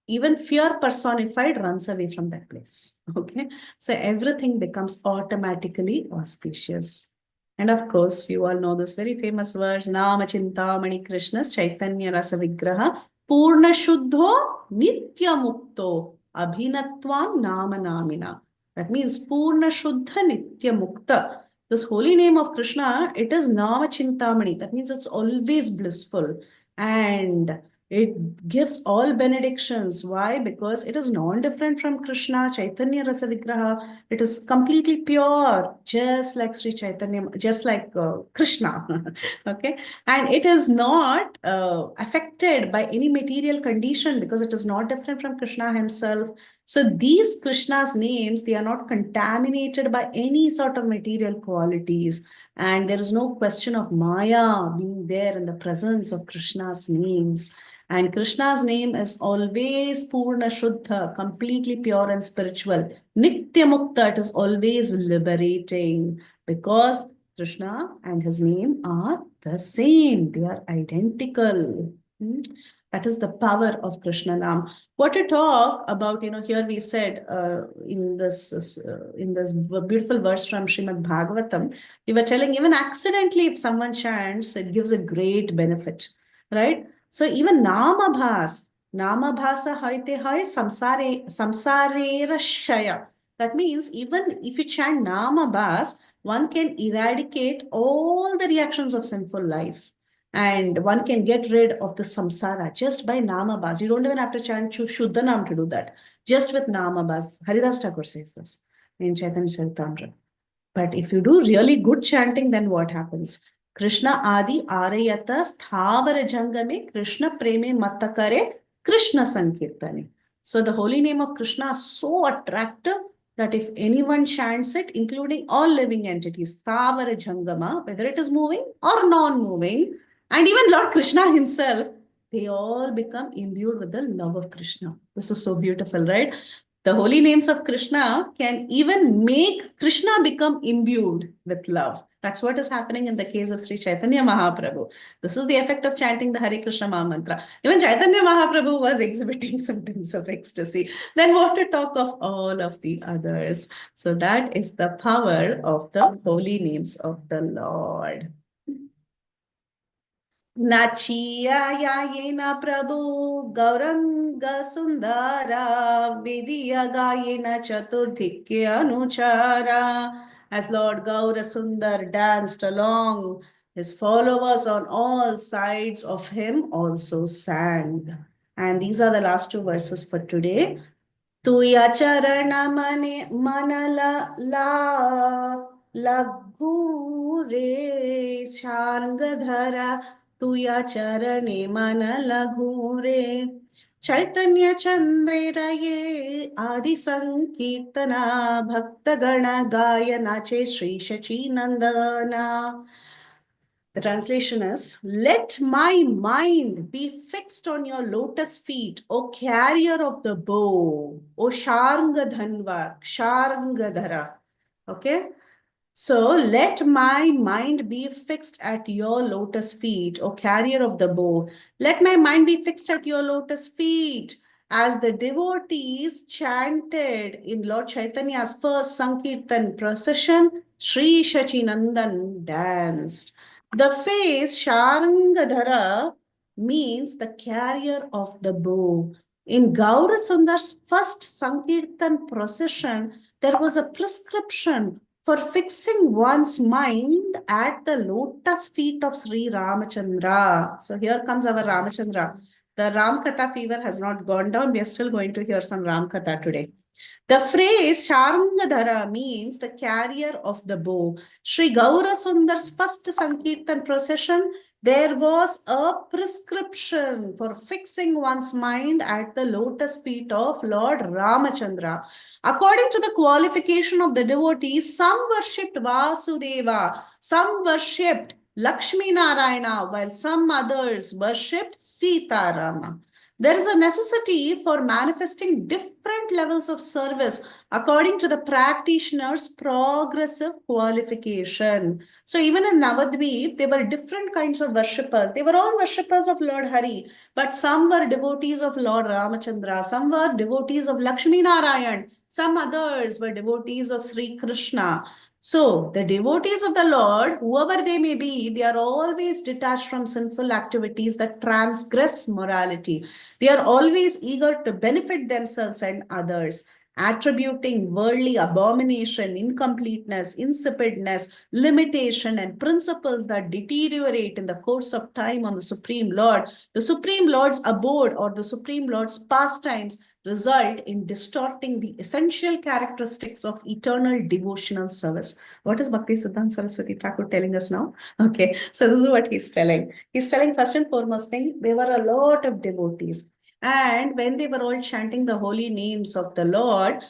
even fear personified runs away from that place. Okay. So everything becomes automatically auspicious. And of course, you all know this very famous verse, Nama Chintamani Krishna's Caitanya Rasa Vigraha, Purna Shuddho Nitya Mukto Abhinatvam Nama Namina. That means Purna Shuddha Nitya Mukta. This holy name of Krishna, it is Nama Chintamani. That means it's always blissful. And it gives all benedictions. Why? Because it is non-different from Krishna, Chaitanya Rasa Vigraha. It is completely pure, just like Sri Chaitanya, just like Krishna. Okay. And it is not affected by any material condition because it is not different from Krishna himself. So these Krishna's names, they are not contaminated by any sort of material qualities. And there is no question of Maya being there in the presence of Krishna's names. And Krishna's name is always Purna Shuddha, completely pure and spiritual. Nitya Mukta, it is always liberating because Krishna and his name are the same. They are identical. That is the power of Krishna Nam. What to talk about, here we said in this beautiful verse from Srimad Bhagavatam, we were telling even accidentally if someone chants, it gives a great benefit, right? So even Namabhasa haite hai samsarera shaya. That means even if you chant Namabhas, one can eradicate all the reactions of sinful life. And one can get rid of the samsara just by Namabhas. You don't even have to chant Shuddhanam to do that. Just with Namabhas. Haridas Thakur says this in Chaitanya Charitamrita. But if you do really good chanting, then what happens? Krishna Adi Arayata Sthavara Jangame Krishna Preme Mattakare Krishna Sankirtane. So the holy name of Krishna is so attractive that if anyone chants it, including all living entities, Sthavara Jangama, whether it is moving or non-moving, and even Lord Krishna himself, they all become imbued with the love of Krishna. This is so beautiful, right? The holy names of Krishna can even make Krishna become imbued with love. That's what is happening in the case of Sri Chaitanya Mahaprabhu. This is the effect of chanting the Hare Krishna Maha Mantra. Even Chaitanya Mahaprabhu was exhibiting symptoms of ecstasy. Then what to talk of all of the others? So that is the power of the holy names of the Lord. Nachiyayena Prabhu Gauranga Sundara Vidya Gayena Chaturdhikya Anuchara. As Lord Gaura Sundar danced along, his followers on all sides of him also sang. And these are the last two verses for today. तुया चरण मने मन लघु रे शार्ंग धरा तुया चरणे मन लघु रे Chaitanya Chandreraye Adi Sankirtana Bhaktagana Gayanache Sri Shachi Nandana. The translation is, let my mind be fixed on your lotus feet, O carrier of the bow, O Sharngadhanva, Sharngadhara. Okay? So let my mind be fixed at your lotus feet, O carrier of the bow. Let my mind be fixed at your lotus feet. As the devotees chanted in Lord Chaitanya's first Sankirtan procession, Sri Shachinandan danced. The face Sharangadhara means the carrier of the bow. In Gaura Sundar's first Sankirtan procession, there was a prescription for fixing one's mind at the lotus feet of Sri Ramachandra. So here comes our Ramachandra. The Ram Katha fever has not gone down. We are still going to hear some Ram Katha today. The phrase Sharangadhara means the carrier of the bow. Sri Gaura Sundar's first Sankirtan procession, there was a prescription for fixing one's mind at the lotus feet of Lord Ramachandra. According to the qualification of the devotees, some worshipped Vasudeva, some worshipped Lakshmi Narayana, while some others worshipped Sita Rama. There is a necessity for manifesting different levels of service according to the practitioner's progressive qualification. So even in Navadvip, there were different kinds of worshippers. They were all worshippers of Lord Hari, but some were devotees of Lord Ramachandra, some were devotees of Lakshmi Narayan, some others were devotees of Sri Krishna. So, the devotees of the Lord, whoever they may be, they are always detached from sinful activities that transgress morality. They are always eager to benefit themselves and others, attributing worldly abomination, incompleteness, insipidness, limitation, and principles that deteriorate in the course of time on the Supreme Lord. The Supreme Lord's abode or the Supreme Lord's pastimes result in distorting the essential characteristics of eternal devotional service. What is Bhakti Siddhanta Saraswati Thakur telling us now? Okay, so this is what he's telling. He's telling first and foremost thing, there were a lot of devotees. And when they were all chanting the holy names of the Lord,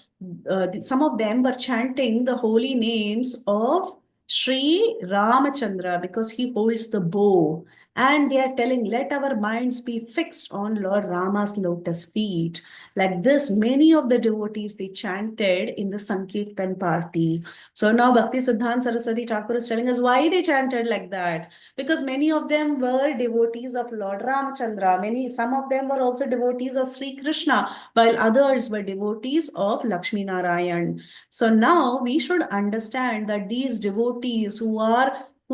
some of them were chanting the holy names of Sri Ramachandra because he holds the bow. And they are telling, let our minds be fixed on Lord Rama's lotus feet. Like this, many of the devotees, they chanted in the Sankirtan party. So now Bhakti Siddhanta Saraswati Thakur is telling us why they chanted like that. Because many of them were devotees of Lord Ramachandra. Some of them were also devotees of Sri Krishna, while others were devotees of Lakshmi Narayan. So now we should understand that these devotees who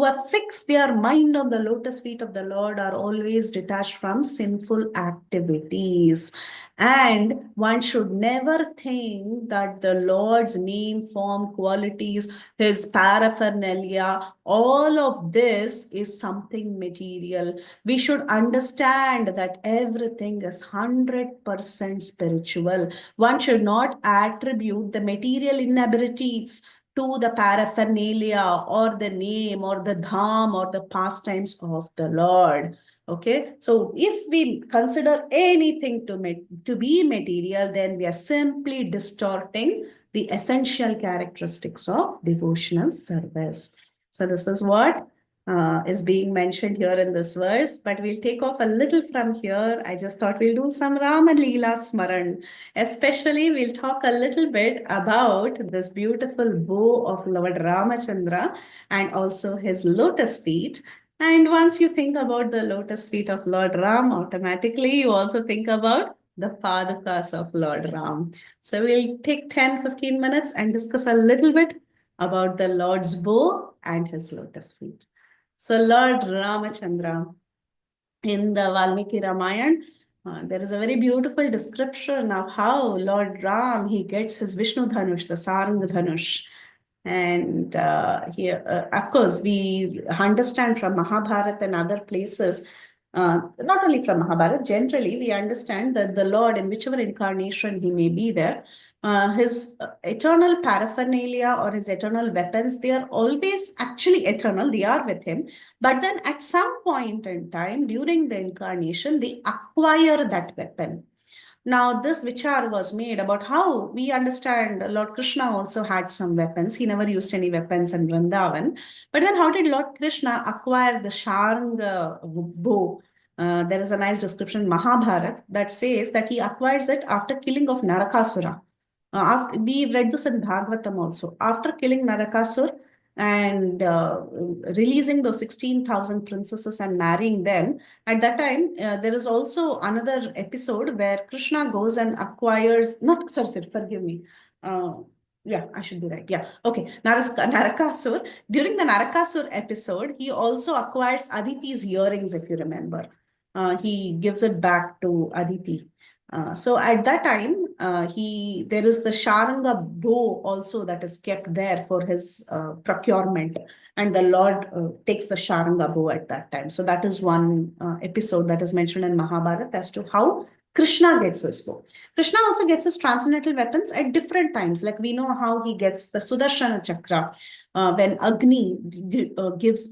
have fixed their mind on the lotus feet of the Lord are always detached from sinful activities. And one should never think that the Lord's name, form, qualities, his paraphernalia, all of this is something material. We should understand that everything is 100% spiritual. One should not attribute the material inabilities to the paraphernalia or the name or the dham or the pastimes of the Lord. Okay, so if we consider anything to be material, then we are simply distorting the essential characteristics of devotional service. So this is what is being mentioned here in this verse, but we'll take off a little from here. I just thought we'll do some Rama Leela Smaran. Especially, we'll talk a little bit about this beautiful bow of Lord Ramachandra and also his lotus feet. And once you think about the lotus feet of Lord Ram, automatically you also think about the Padukas of Lord Ram. So we'll take 10-15 minutes and discuss a little bit about the Lord's bow and his lotus feet. So Lord Ramachandra, in the Valmiki Ramayana, there is a very beautiful description of how Lord Ram, he gets his Vishnu Dhanush, the Sarang Dhanush. And here, of course, we understand from Mahabharata and other places, not only from Mahabharata, generally, we understand that the Lord, in whichever incarnation he may be there, his eternal paraphernalia or his eternal weapons, they are always actually eternal, they are with him. But then at some point in time, during the incarnation, they acquire that weapon. Now, this vichar was made about how we understand Lord Krishna also had some weapons. He never used any weapons in Vrindavan. But then, how did Lord Krishna acquire the Sharanga bow? There is a nice description in Mahabharata that says that he acquires it after killing of Narakasura. We've read this in Bhagavatam also. After killing Narakasur and releasing those 16,000 princesses and marrying them, at that time, there is also another episode where Krishna goes and acquires, not, sorry, forgive me. Yeah, I should be right. Yeah, okay. Narakasur. During the Narakasur episode, he also acquires Aditi's earrings, if you remember. He gives it back to Aditi. So at that time, there is the Sharanga bow also that is kept there for his procurement, and the Lord takes the Sharanga bow at that time. So that is one episode that is mentioned in Mahabharata as to how Krishna gets his bow. Krishna also gets his transcendental weapons at different times. Like we know how he gets the Sudarshana Chakra when Agni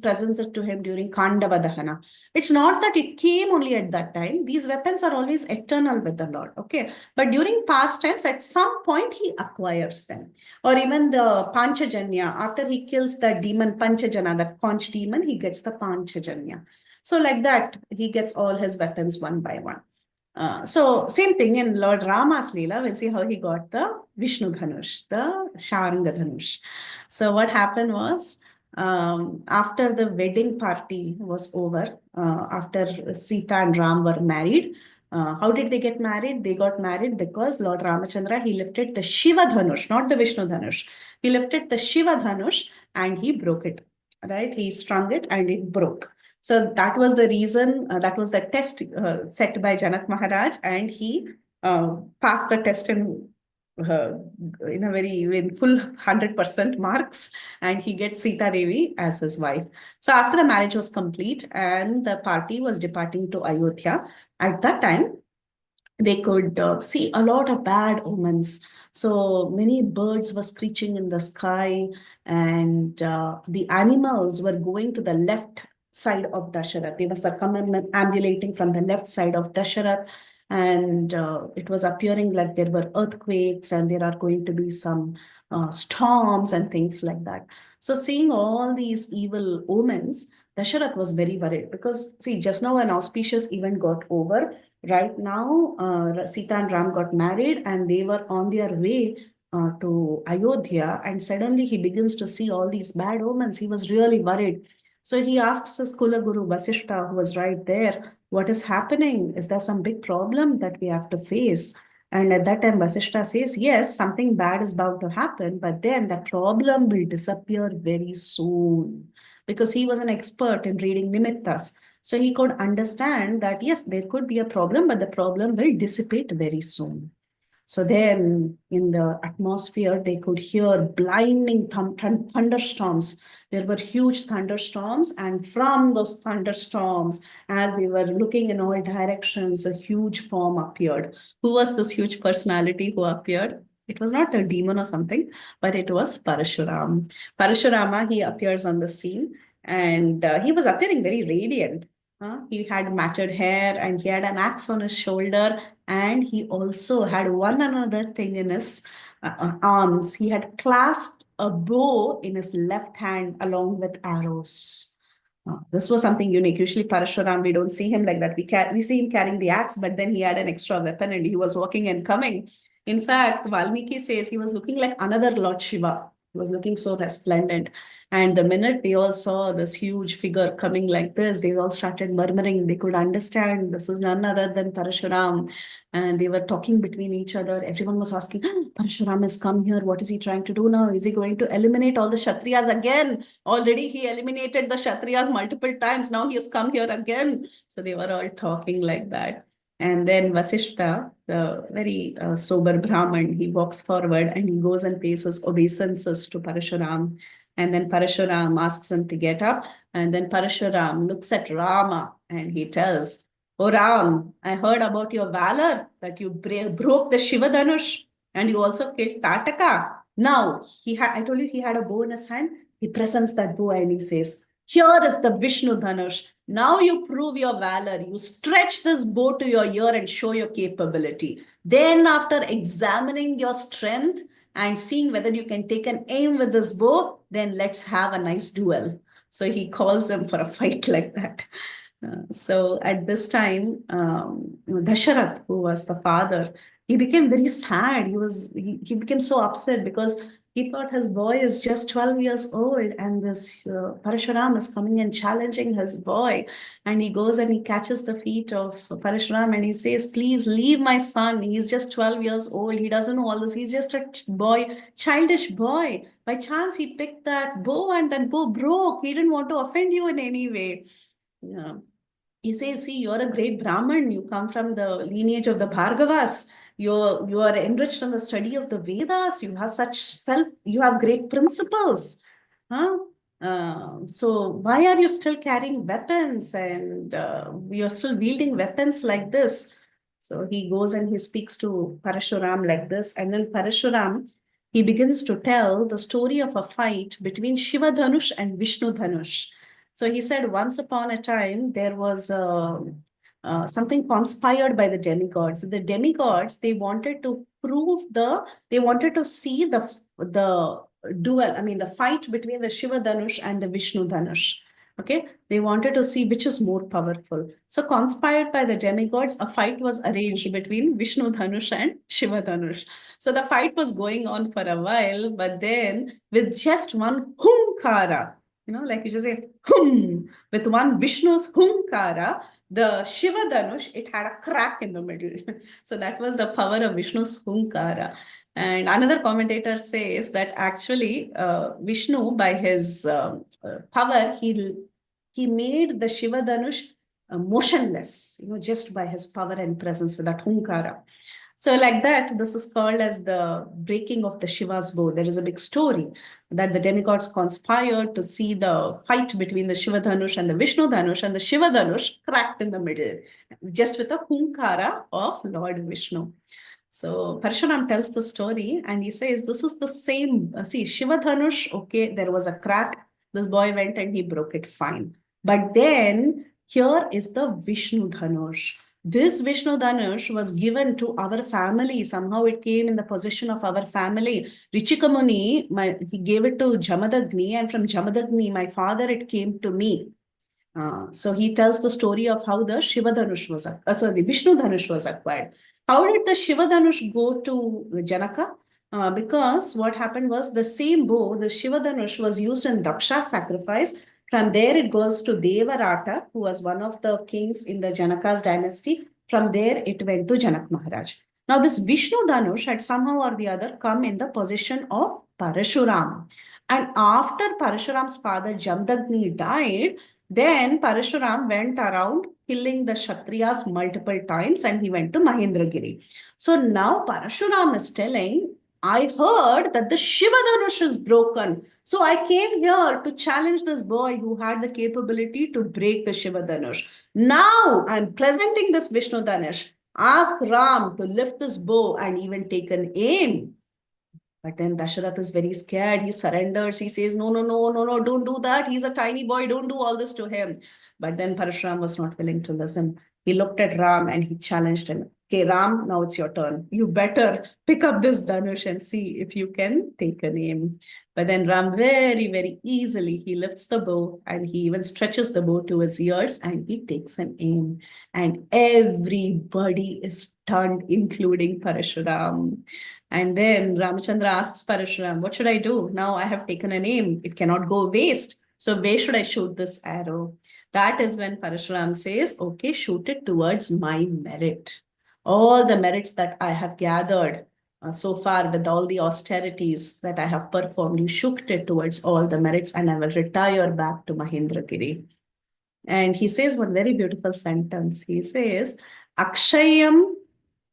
presents it to him during Khandava Dahana. It's not that it came only at that time. These weapons are always eternal with the Lord. Okay. But during past times, at some point, he acquires them. Or even the Panchajanya, after he kills the demon Panchajana, that Panch demon, he gets the Panchajanya. So like that, he gets all his weapons one by one. So same thing in Lord Rama's Leela, we'll see how he got the Vishnu Dhanush, the Sharanga Dhanush. So what happened was, after the wedding party was over, after Sita and Ram were married, how did they get married? They got married because Lord Ramachandra, he lifted the Shiva Dhanush, not the Vishnu Dhanush. He lifted the Shiva Dhanush and he broke it, right? He strung it and it broke. So that was the reason, that was the test set by Janak Maharaj, and he passed the test in full 100% marks, and he gets Sita Devi as his wife. So after the marriage was complete and the party was departing to Ayodhya, at that time, they could see a lot of bad omens. So many birds were screeching in the sky, and the animals were going to the left side of Dasharath. They were circumambulating from the left side of Dasharath, and it was appearing like there were earthquakes and there are going to be some storms and things like that. So seeing all these evil omens, Dasharath was very worried because, see, just now an auspicious event got over. Right now, Sita and Ram got married and they were on their way to Ayodhya, and suddenly he begins to see all these bad omens. He was really worried. So he asks his Kula Guru Vasishta, who was right there, what is happening? Is there some big problem that we have to face? And at that time, Vasishta says, yes, something bad is about to happen, but then the problem will disappear very soon, because he was an expert in reading nimittas. So he could understand that, yes, there could be a problem, but the problem will dissipate very soon. So then in the atmosphere, they could hear blinding thunderstorms. There were huge thunderstorms, and from those thunderstorms, as they were looking in all directions, a huge form appeared. Who was this huge personality who appeared? It was not a demon or something, but it was Parashuram. Parashurama, he appears on the scene, and he was appearing very radiant. He had matted hair and he had an axe on his shoulder, and he also had one another thing in his arms. He had clasped a bow in his left hand along with arrows. This was something unique. Usually Parashuram, we don't see him like that. We see him carrying the axe, but then he had an extra weapon and he was walking and coming. In fact, Valmiki says he was looking like another Lord Shiva. He was looking so resplendent. And the minute they all saw this huge figure coming like this, they all started murmuring. They could understand this is none other than Parashuram. And they were talking between each other. Everyone was asking, Parashuram has come here. What is he trying to do now? Is he going to eliminate all the Kshatriyas again? Already he eliminated the Kshatriyas multiple times. Now he has come here again. So they were all talking like that. And then Vasishta, the very sober Brahman, he walks forward and he goes and pays his obeisances to Parashuram. And then Parashuram asks him to get up. And then Parashuram looks at Rama and he tells, "Oh Ram, I heard about your valor, that you broke the Shiva Dhanush and you also killed Tataka. Now, I told you he had a bow in his hand. He presents that bow and he says, Here is the Vishnu Dhanush. Now you prove your valor. You stretch this bow to your ear and show your capability. Then, after examining your strength and seeing whether you can take an aim with this bow, then let's have a nice duel. So he calls him for a fight like that. So at this time, Dasharath, who was the father, he became very sad. He became so upset because he thought his boy is just 12 years old and this Parashuram is coming and challenging his boy. And he goes and he catches the feet of Parashuram and he says, please leave my son. He's just 12 years old. He doesn't know all this. He's just a boy, childish boy. By chance, he picked that bow and that bow broke. He didn't want to offend you in any way. Yeah. He says, see, you're a great Brahmin. You come from the lineage of the Bhargavas. You are enriched in the study of the Vedas. You have you have great principles. Huh? So why are you still carrying weapons and you're still wielding weapons like this? So he goes and he speaks to Parashuram like this. And then Parashuram, he begins to tell the story of a fight between Shiva Dhanush and Vishnu Dhanush. So he said, once upon a time, there was something conspired by the demigods. The demigods, they wanted to see the duel, I mean, the fight between the Shiva Dhanush and the Vishnu Dhanush. Okay, they wanted to see which is more powerful. So, conspired by the demigods, a fight was arranged between Vishnu Dhanush and Shiva Dhanush. So, the fight was going on for a while, but then with just one humkara, like you just say, hum, with one Vishnu's humkara, the Shiva Dhanush, it had a crack in the middle. So that was the power of Vishnu's humkara. And another commentator says that actually Vishnu, by his power, he made the Shiva Dhanush motionless, just by his power and presence with that humkara. So like that, this is called as the breaking of the Shiva's bow. There is a big story that the demigods conspired to see the fight between the Shiva Dhanush and the Vishnu Dhanush, and the Shiva Dhanush cracked in the middle, just with a humkara of Lord Vishnu. So Parshuram tells the story and he says, this is the same. See, Shiva Dhanush, okay, there was a crack. This boy went and he broke it, fine. But then here is the Vishnu Dhanush. This Vishnu Dhanush was given to our family. Somehow it came in the possession of our family. Richika Muni, he gave it to Jamadagni, and from Jamadagni, my father, it came to me. So he tells the story of how the Shiva Dhanush was, the Vishnu Dhanush was acquired. How did the Shiva Dhanush go to Janaka? Because what happened was the same bow, the Shiva Dhanush, was used in Daksha's sacrifice. From there, it goes to Devarata, who was one of the kings in the Janaka's dynasty. From there, it went to Janak Maharaj. Now, this Vishnu Dhanush had somehow or the other come in the possession of Parashuram. And after Parashuram's father Jamdagni died, then Parashuram went around killing the Kshatriyas multiple times and he went to Mahendragiri. So now Parashuram is telling, I heard that the Shiva Dhanush is broken. So I came here to challenge this boy who had the capability to break the Shiva Dhanush. Now I'm presenting this Vishnu Dhanush. Ask Ram to lift this bow and even take an aim. But then Dasharath is very scared. He surrenders. He says, no, don't do that. He's a tiny boy. Don't do all this to him. But then Parashuram was not willing to listen. He looked at Ram and he challenged him. Okay, Ram, now it's your turn. You better pick up this Dhanush and see if you can take an aim. But then Ram very, very easily, he lifts the bow and he even stretches the bow to his ears and he takes an aim. And everybody is stunned, including Parashuram. And then Ramachandra asks Parashuram, what should I do? Now I have taken an aim. It cannot go waste. So where should I shoot this arrow? That is when Parashuram says, okay, shoot it towards my merit. All the merits that I have gathered so far with all the austerities that I have performed, you shoot it towards all the merits and I will retire back to Mahendragiri. And he says one very beautiful sentence. He says, Akshayam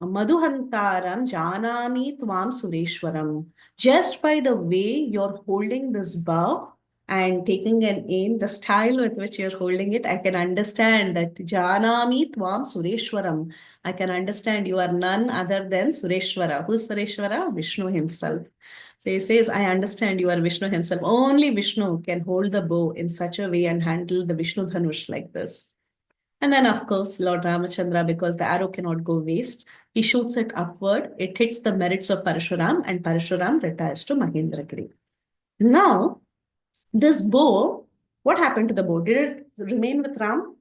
Madhuhantaram Janami Tvam Sureshwaram. Just by the way you're holding this bow, and taking an aim, the style with which you're holding it, I can understand that Janami Tvam Sureshwaram. I can understand you are none other than Sureshwara. Who's Sureshwara? Vishnu himself. So he says, I understand you are Vishnu himself. Only Vishnu can hold the bow in such a way and handle the Vishnu Dhanush like this. And then, of course, Lord Ramachandra, because the arrow cannot go waste, he shoots it upward. It hits the merits of Parshuram, and Parshuram retires to Mahendragiri. Now, this bow, what happened to the bow? Did it remain with Ram?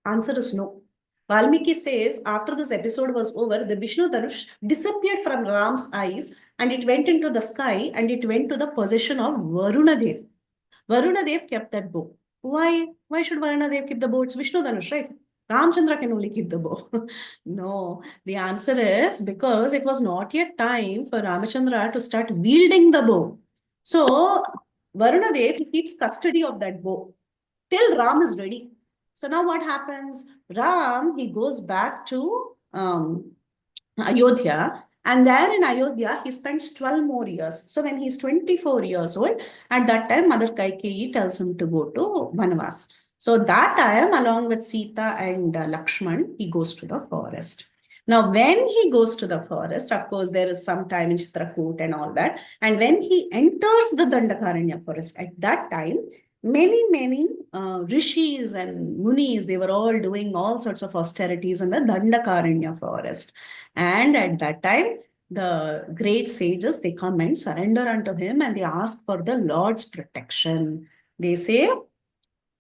Answer is no. Valmiki says, after this episode was over, the Vishnu Dhanush disappeared from Ram's eyes and it went into the sky and it went to the possession of Varuna Dev. Varuna Dev kept that bow. Why? Why should Varuna Dev keep the bow? It's Vishnu Dhanush, right? Ramchandra can only keep the bow. No, the answer is because it was not yet time for Ramachandra to start wielding the bow. So Varuna Dev keeps custody of that bow till Ram is ready. So now what happens? Ram, he goes back to Ayodhya, and there in Ayodhya, he spends 12 more years. So when he's 24 years old, at that time, Mother Kaikeyi tells him to go to Vanvas. So that time, along with Sita and Lakshman, he goes to the forest. Now, when he goes to the forest, of course, there is some time in Chitrakoot and all that. And when he enters the Dandakaranya forest, at that time, many rishis and munis, they were all doing all sorts of austerities in the Dandakaranya forest. And at that time, the great sages, they come and surrender unto him and they ask for the Lord's protection. They say,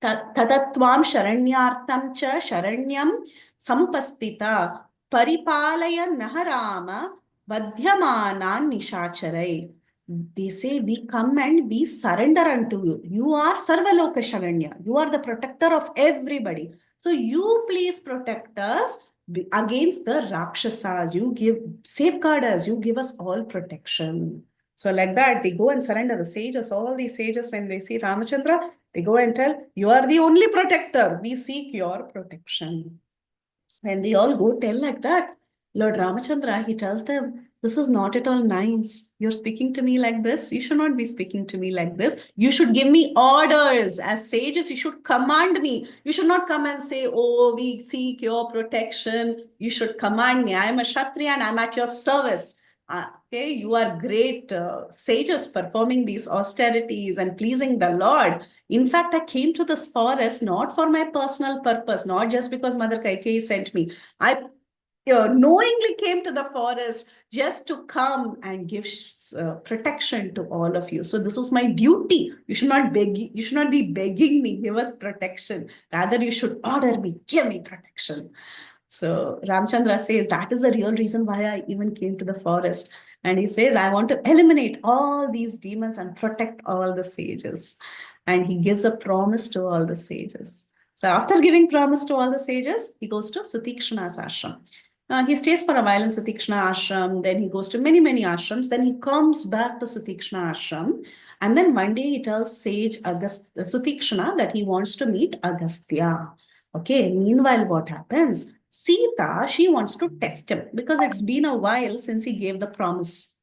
Tatatvam Sharanyartam cha Sharanyam Samupastita Paripalaya Naharama Vadhyamanan Nishacharai. They say, we come and we surrender unto you. You are Sarvaloka Sharanya. You are the protector of everybody. So you please protect us against the Rakshasas. You safeguard us. You give us all protection. So like that, they go and surrender. The sages, all these sages, when they see Ramachandra, they go and tell, you are the only protector. We seek your protection. When they all go tell like that, Lord Ramachandra, he tells them, this is not at all nice. You're speaking to me like this. You should not be speaking to me like this. You should give me orders. As sages, you should command me. You should not come and say, oh, we seek your protection. You should command me. I am a Kshatriya and I'm at your service. Okay, you are great sages performing these austerities and pleasing the Lord. In fact, I came to this forest not for my personal purpose, not just because Mother Kaikeyi sent me. I knowingly came to the forest just to come and give protection to all of you. So this is my duty. You should not beg. You should not be begging me, give us protection. Rather, you should order me, give me protection. So Ramchandra says that is the real reason why I even came to the forest. And he says, I want to eliminate all these demons and protect all the sages. And he gives a promise to all the sages. So after giving promise to all the sages, he goes to Sutikshna's ashram. He stays for a while in Sutikshna ashram, then he goes to many ashrams, then he comes back to Sutikshna ashram, and then one day he tells sage Sutikshna that he wants to meet Agastya. Okay, meanwhile, what happens? Sita, she wants to test him because it's been a while since he gave the promise.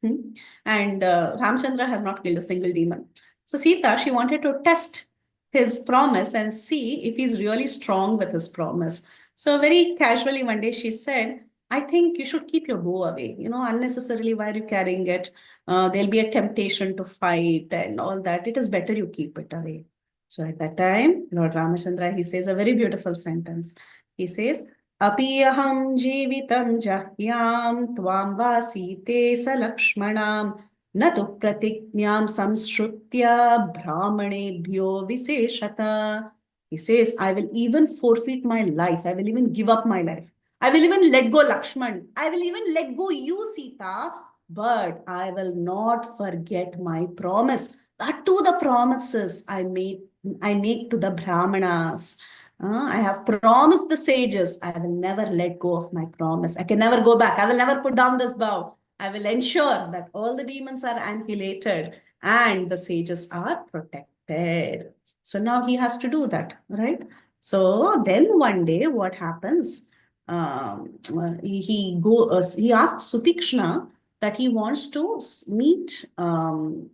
And Ramchandra has not killed a single demon. So Sita, she wanted to test his promise and see if he's really strong with his promise. So very casually one day she said, I think you should keep your bow away. Unnecessarily, why are you carrying it? There'll be a temptation to fight and all that. It is better you keep it away. So at that time, Lord Ramachandra, he says a very beautiful sentence. He says, Apiyaham jivitam jahyam tvam vasite sa lakshmanam natu pratiknyam samshrutya brahmanebhyo viseshata. He says, I will even forfeit my life. I will even give up my life. I will even let go Lakshman. I will even let go you, Sita. But I will not forget my promise. That too the promises I make to the Brahmanas. I have promised the sages. I will never let go of my promise. I can never go back. I will never put down this bow. I will ensure that all the demons are annihilated and the sages are protected. So now he has to do that, right? So then one day, what happens? He asks Sutikshna that he wants to meet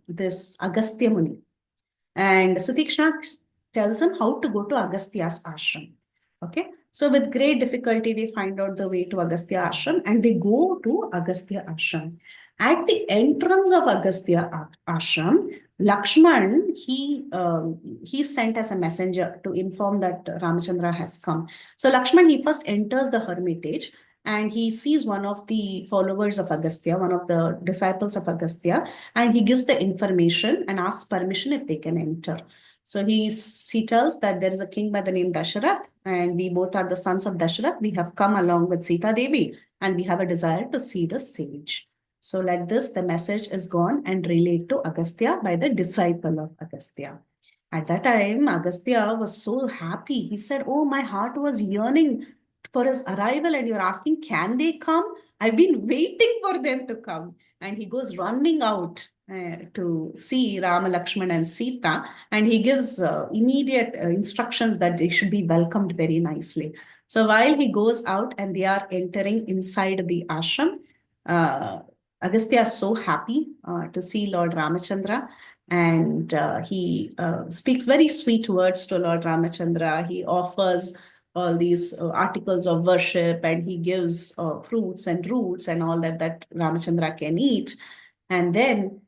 this Agastya Muni. And Sutikshna tells him how to go to Agastya's ashram. Okay, so with great difficulty, they find out the way to Agastya ashram and they go to Agastya ashram. At the entrance of Agastya ashram, Lakshman, he's sent as a messenger to inform that Ramachandra has come. So Lakshman, he first enters the hermitage and he sees one of the followers of Agastya, one of the disciples of Agastya, and he gives the information and asks permission if they can enter. So he tells that there is a king by the name Dasharath, and we both are the sons of Dasharath. We have come along with Sita Devi, and we have a desire to see the sage. So like this, the message is gone and relayed to Agastya by the disciple of Agastya. At that time, Agastya was so happy. He said, oh, my heart was yearning for his arrival and you're asking, can they come? I've been waiting for them to come. And he goes running out to see Rama, Lakshman and Sita, and he gives immediate instructions that they should be welcomed very nicely. So while he goes out and they are entering inside the ashram, Agastya is so happy to see Lord Ramachandra, and he speaks very sweet words to Lord Ramachandra. He offers all these articles of worship, and he gives fruits and roots and all that Ramachandra can eat. And then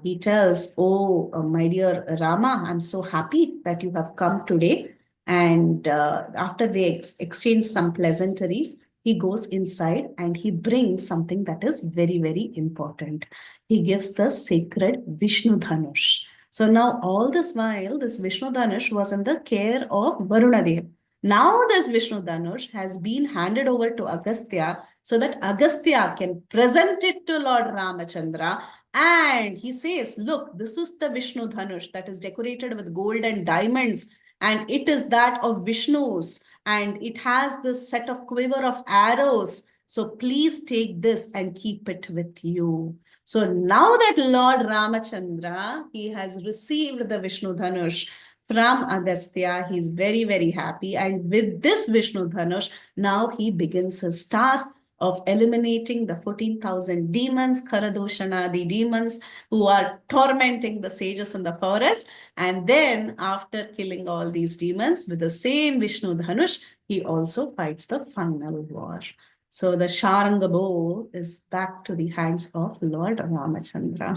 he tells, oh, my dear Rama, I'm so happy that you have come today. And after they exchange some pleasantries, he goes inside and he brings something that is very, very important. He gives the sacred Vishnu Dhanush. So now all this while, this Vishnu Dhanush was in the care of Varunadev. Now this Vishnu Dhanush has been handed over to Agastya so that Agastya can present it to Lord Ramachandra. And he says, look, this is the Vishnu Dhanush that is decorated with gold and diamonds. And it is that of Vishnu's. And it has this set of quiver of arrows. So please take this and keep it with you. So now that Lord Ramachandra, he has received the Vishnu Dhanush from Agastya, he's very, very happy. And with this Vishnu Dhanush, now he begins his task of eliminating the 14,000 demons, Karadoshanadi demons, who are tormenting the sages in the forest. And then after killing all these demons with the same Vishnu Dhanush, he also fights the final war. So the Sharanga bow is back to the hands of Lord Ramachandra.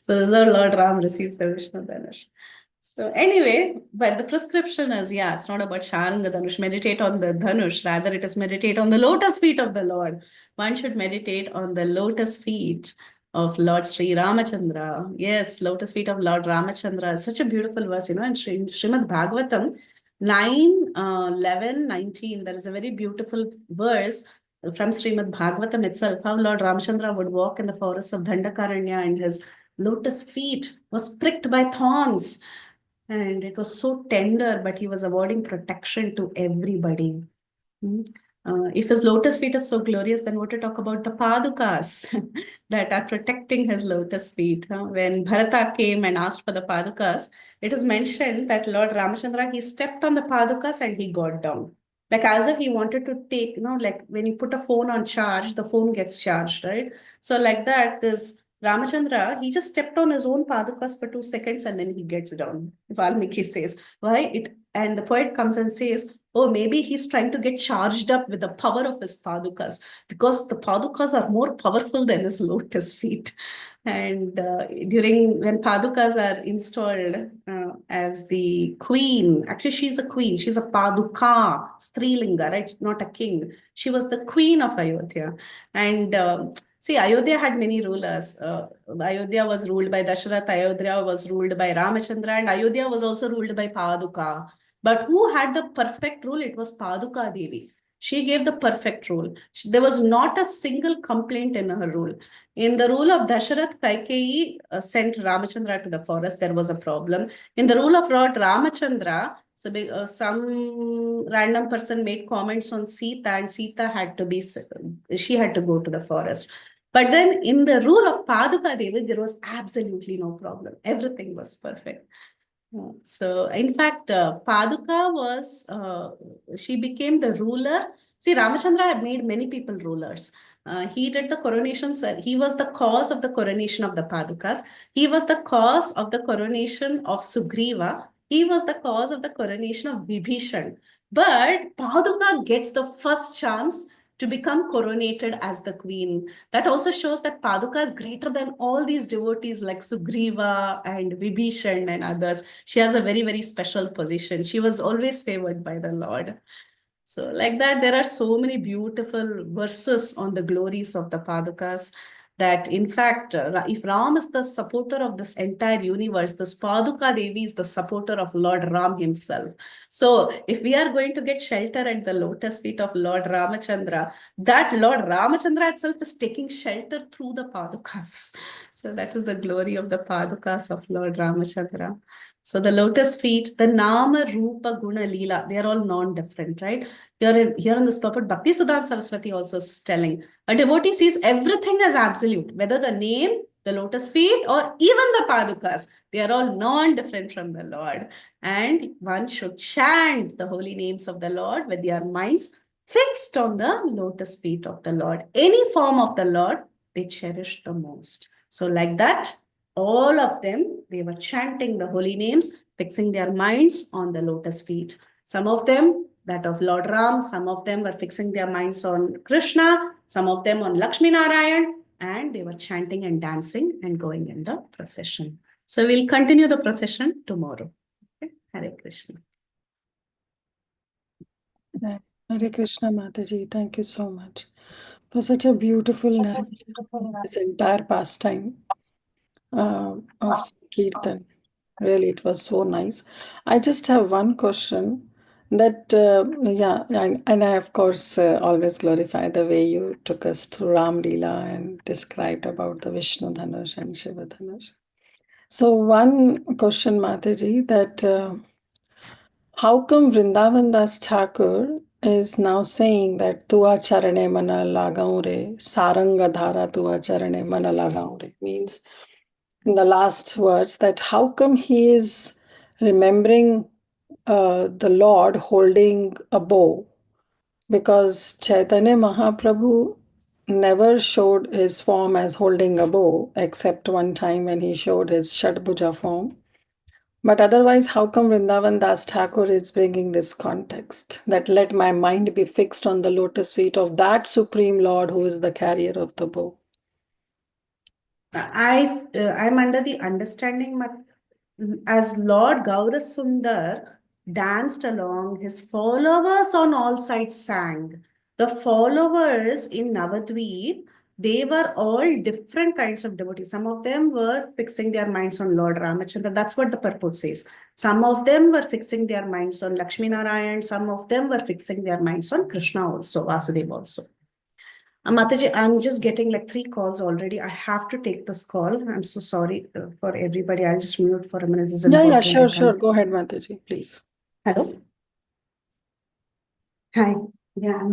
So this is how Lord Ram receives the Vishnu Dhanush. So anyway, but the prescription is, yeah, it's not about Sharanga Dhanush, meditate on the Dhanush, rather it is meditate on the lotus feet of the Lord. One should meditate on the lotus feet of Lord Sri Ramachandra. Yes, lotus feet of Lord Ramachandra is such a beautiful verse, you know, in Srimad Bhagavatam 9, 11, 19, there is a very beautiful verse from Srimad Bhagavatam itself, how Lord Ramachandra would walk in the forests of Dandakaranya and his lotus feet was pricked by thorns. And it was so tender, but he was awarding protection to everybody. If his lotus feet is so glorious, then what to talk about the padukas that are protecting his lotus feet? When Bharata came and asked for the padukas, it is mentioned that Lord Ramachandra, he stepped on the padukas and he got down. Like as if he wanted to take, like when you put a phone on charge, the phone gets charged, right? So like that, this Ramachandra, he just stepped on his own padukas for 2 seconds and then he gets down. Valmiki says, why? And the poet comes and says, oh, maybe he's trying to get charged up with the power of his padukas because the padukas are more powerful than his lotus feet. And when padukas are installed as the queen, actually she's a queen, she's a paduka, Strilinga, right? Not a king. She was the queen of Ayodhya. And see, Ayodhya had many rulers. Ayodhya was ruled by Dasharath, Ayodhya was ruled by Ramachandra, and Ayodhya was also ruled by Paduka. But who had the perfect rule? It was Paduka Devi. She gave the perfect rule. There was not a single complaint in her rule. In the rule of Dasharath, Kaikeyi sent Ramachandra to the forest. There was a problem. In the rule of Lord Ramachandra, some random person made comments on Sita, and Sita had to go to the forest. But then in the rule of Paduka Devi, there was absolutely no problem. Everything was perfect. So, in fact, Paduka was, she became the ruler. See, Ramachandra had made many people rulers. He did the coronation, he was the cause of the coronation of the Padukas. He was the cause of the coronation of Sugriva. He was the cause of the coronation of Vibhishan. But Paduka gets the first chance to become coronated as the queen. That also shows that Paduka is greater than all these devotees like Sugriva and Vibhishan and others. She has a very, very special position. She was always favored by the Lord. So, like that, there are so many beautiful verses on the glories of the Padukas that, in fact, if Ram is the supporter of this entire universe, this Paduka Devi is the supporter of Lord Ram himself. So, if we are going to get shelter at the lotus feet of Lord Ramachandra, that Lord Ramachandra itself is taking shelter through the Padukas. So, that is the glory of the Padukas of Lord Ramachandra. So the lotus feet, the Nama, Rupa, Guna, Leela, they are all non-different, right? Here in this purport, Bhakti Siddhanta Saraswati also is telling, a devotee sees everything as absolute, whether the name, the lotus feet, or even the Padukas, they are all non-different from the Lord. And one should chant the holy names of the Lord with their minds fixed on the lotus feet of the Lord. Any form of the Lord, they cherish the most. So like that, all of them, they were chanting the holy names, fixing their minds on the lotus feet. Some of them, that of Lord Ram, some of them were fixing their minds on Krishna, some of them on Lakshmi Narayan, and they were chanting and dancing and going in the procession. So we'll continue the procession tomorrow. Okay? Hare Krishna. Hare Krishna, Mataji. Thank you so much for such a beautiful this entire pastime of Kirtan. Really, it was so nice. I just have one question that, and I, of course, always glorify the way you took us through Ram Leela and described about the Vishnu Dhanush and Shiva Dhanush. So, one question, Mataji, that how come Vrindavan Das Thakur is now saying that Tua Charane Mana Lagaun Re, Saranga Dhara Tua Charane Mana Lagaun Re, means in the last words that how come he is remembering the Lord holding a bow? Because Chaitanya Mahaprabhu never showed his form as holding a bow, except one time when he showed his Shadbhuja form. But otherwise, how come Vrindavan Das Thakur is bringing this context that let my mind be fixed on the lotus feet of that Supreme Lord who is the carrier of the bow? I'm under the understanding as Lord Gaurasundar danced along, his followers on all sides sang. The followers in Navadvip, they were all different kinds of devotees. Some of them were fixing their minds on Lord Ramachandra. That's what the purport says. Some of them were fixing their minds on Lakshmi Narayan. Some of them were fixing their minds on Krishna also, Vasudeva also. Mataji, I'm just getting like 3 calls already. I have to take this call. I'm so sorry for everybody. I'll just mute for a minute. This is Yeah, important. sure. Go ahead, Mataji, please. Hello? Hi. Yeah.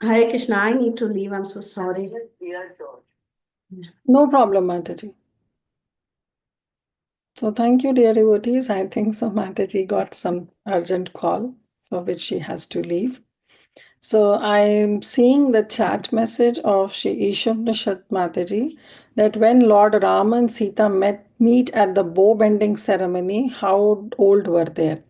Hare Krishna, I need to leave. I'm so sorry. No problem, Mataji. So thank you, dear devotees. I think so Mataji got some urgent call for which she has to leave. So I'm seeing the chat message of Shri Ishamnishad Mataji that when Lord Rama and Sita meet at the bow bending ceremony, how old were they?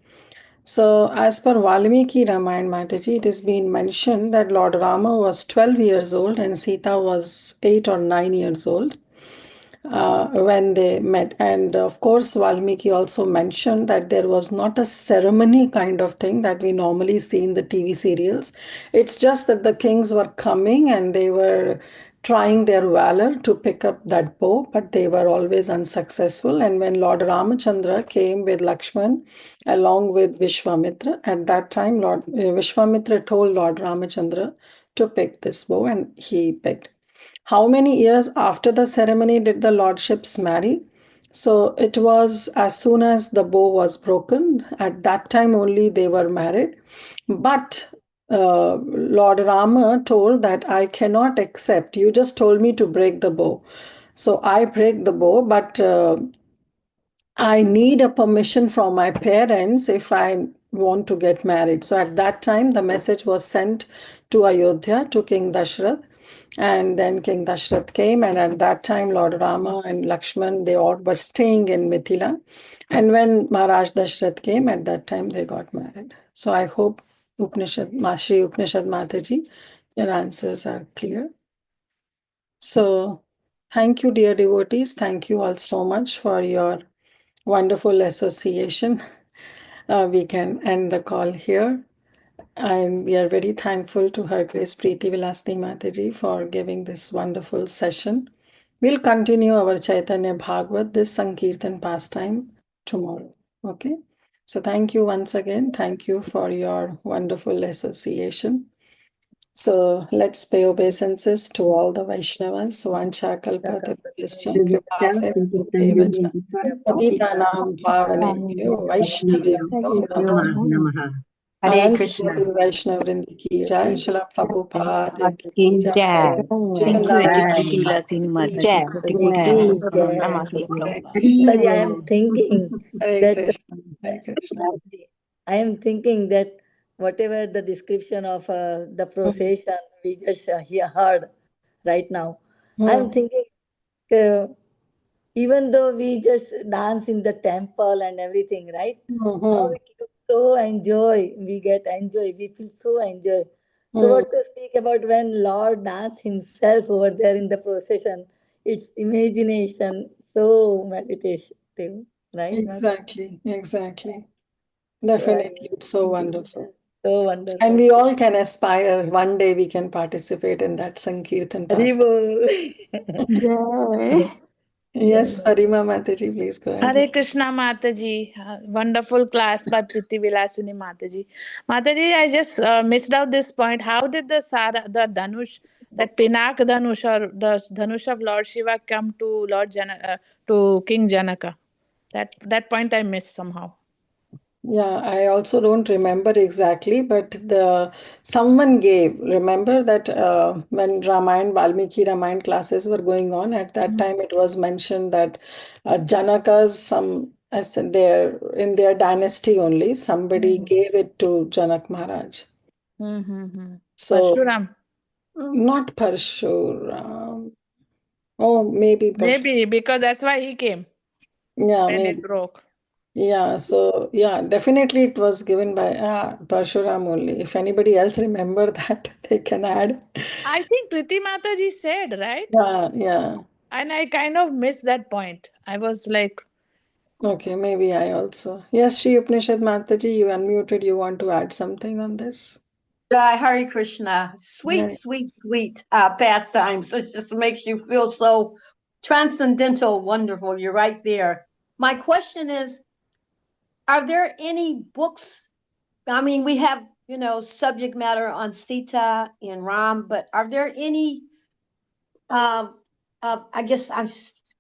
So as per Valmiki Ramayana Mataji, it has been mentioned that Lord Rama was 12 years old and Sita was 8 or 9 years old when they met. And of course, Valmiki also mentioned that there was not a ceremony kind of thing that we normally see in the TV serials. It's just that the kings were coming and they were trying their valor to pick up that bow, but they were always unsuccessful. And when Lord Ramachandra came with Lakshman along with Vishwamitra, at that time, Lord Vishwamitra told Lord Ramachandra to pick this bow, and he picked. How many years after the ceremony did the lordships marry? So it was as soon as the bow was broken, at that time only they were married. But Lord Rama told that I cannot accept. You just told me to break the bow. So I break the bow, but I need a permission from my parents if I want to get married. So at that time, the message was sent to Ayodhya to King Dashrath. And then King Dashrath came, and at that time, Lord Rama and Lakshman, they all were staying in Mithila. And when Maharaj Dashrath came, at that time, they got married. So I hope Shri Upanishad Mataji, your answers are clear. So thank you, dear devotees. Thank you all so much for your wonderful association. We can end the call here. And we are very thankful to Her Grace Preeti Vilasini Mataji for giving this wonderful session. We'll continue our Chaitanya Bhagavat, this Sankirtan pastime, tomorrow. Okay? So thank you once again. Thank you for your wonderful association. So let's pay obeisances to all the Vaishnavas. Vancha kalpatarubhyascha kripa Patitanam Bhavanebhyo Vaishnavebhyo Namo Namaha. Hare Anant Krishna. Koti Vaishnav Vrinda ki jai, Srila Prabhupada ki Ki jai, jai. Thank you, Jagannatha HG.Preethi Ki Vilasini Jai. Mataji. Koti Ki Koti Jai. Vandanas. jai. Namaste, Prabhupada. Mataji, I am thinking Hare that Krishna, Hare Krishna. I am thinking that whatever the description of the procession we just heard right now, I am thinking uh, even though we just dance in the temple and everything, right? How it looks so enjoy, we get enjoy, we feel so enjoy. So what to speak about when Lord dance himself over there in the procession? It's imagination, so meditative, right? Exactly, exactly. So I Definitely, was it's so thinking wonderful. that so And wonderful. we all can aspire one day we can participate in that Sankirtan past. Jai. Yes, Parima Mataji, please go ahead. Hare Krishna Mataji. Wonderful class by Preeti Vilasini Mataji. Mataji, I just missed out this point. How did the Dhanush, that Pinak Dhanush or the Dhanush of Lord Shiva come to to King Janaka? That point I missed somehow. Yeah, I also don't remember exactly, but someone gave. Remember that when Valmiki Ramayana classes were going on, at that time it was mentioned that Janaka's as in their dynasty only, somebody gave it to Janak Maharaj. So Parshuram. not Parshuram. Oh, maybe Parshuram. Maybe because that's why he came Yeah, when maybe. it broke. Yeah, so yeah, definitely it was given by Parshuram only. If anybody else remember that, they can add. I think Preeti Mataji said, right? Yeah, yeah. And I kind of missed that point. I was like, Okay, maybe I also. Yes, Shri Upanishad Mataji, you unmuted. You want to add something on this? Jai. Hare Krishna. Sweet, Right. sweet, sweet pastimes. It just makes you feel so transcendental, wonderful. You're right there. My question is, are there any books? I mean, we have, subject matter on Sita and Ram, but are there any, I guess,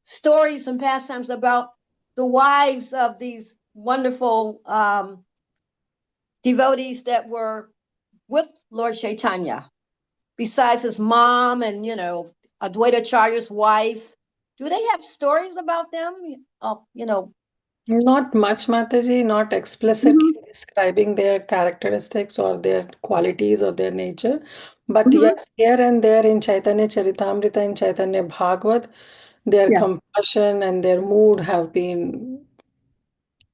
stories and pastimes about the wives of these wonderful devotees that were with Lord Chaitanya, besides his mom and, Adwaita Acharya's wife? Do they have stories about them? Not much, Mataji, not explicitly describing their characteristics or their qualities or their nature. But yes, here and there in Chaitanya Charitamrita, in Chaitanya Bhagavat, their Yeah. compassion and their mood have been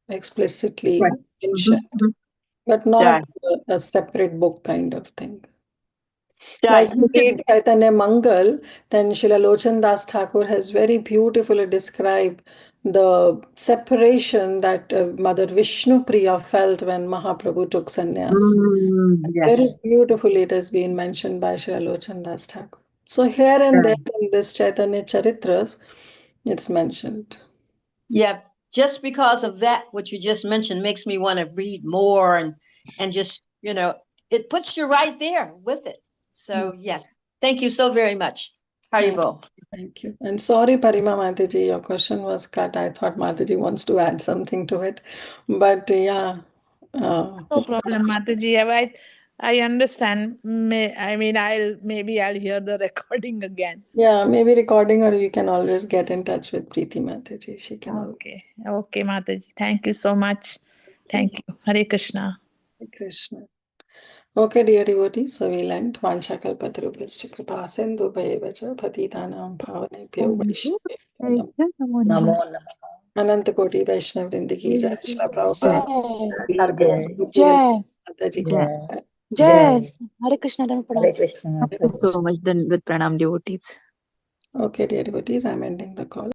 explicitly Right. mentioned, but not a separate book kind of thing. Like you read Caitanya Mangal, then Srila Lochan Das Thakur has very beautifully described the separation that Mother Vishnu Priya felt when Mahaprabhu took sannyas. Very Yes. beautifully it has been mentioned by Srila Lochan Das Thakur. So here and there in this Chaitanya Charitras, it's mentioned. Yeah, just because of that, what you just mentioned makes me want to read more and just, it puts you right there with it. So yes, thank you so very much. Haribo. Thank you. And sorry, Parima Mataji, your question was cut. I thought Mataji wants to add something to it. But yeah. No problem, Mataji. I understand. Maybe I'll hear the recording again. Yeah, maybe recording, or you can always get in touch with Preethi Mataji. She can always. Okay, Mataji. Thank you so much. Thank you. Hare Krishna. Hare Krishna. Okay, dear devotees, so we'll end. Vanchakalpatarubhyascha kripa sindhu bhayevacha patitanam bhavanebhyo vaishnavebhyo Namo Namo Namo. Namo. Ananta Koti Vaishnav Vrinda ki jai. Shila Prabhupada. Jai. Mataji ki Jai. jai. Jai. Hare Krishna, Hare Krishna. Thank you so much, Dandavat Pranam devotees. Okay, dear devotees, I'm ending the call.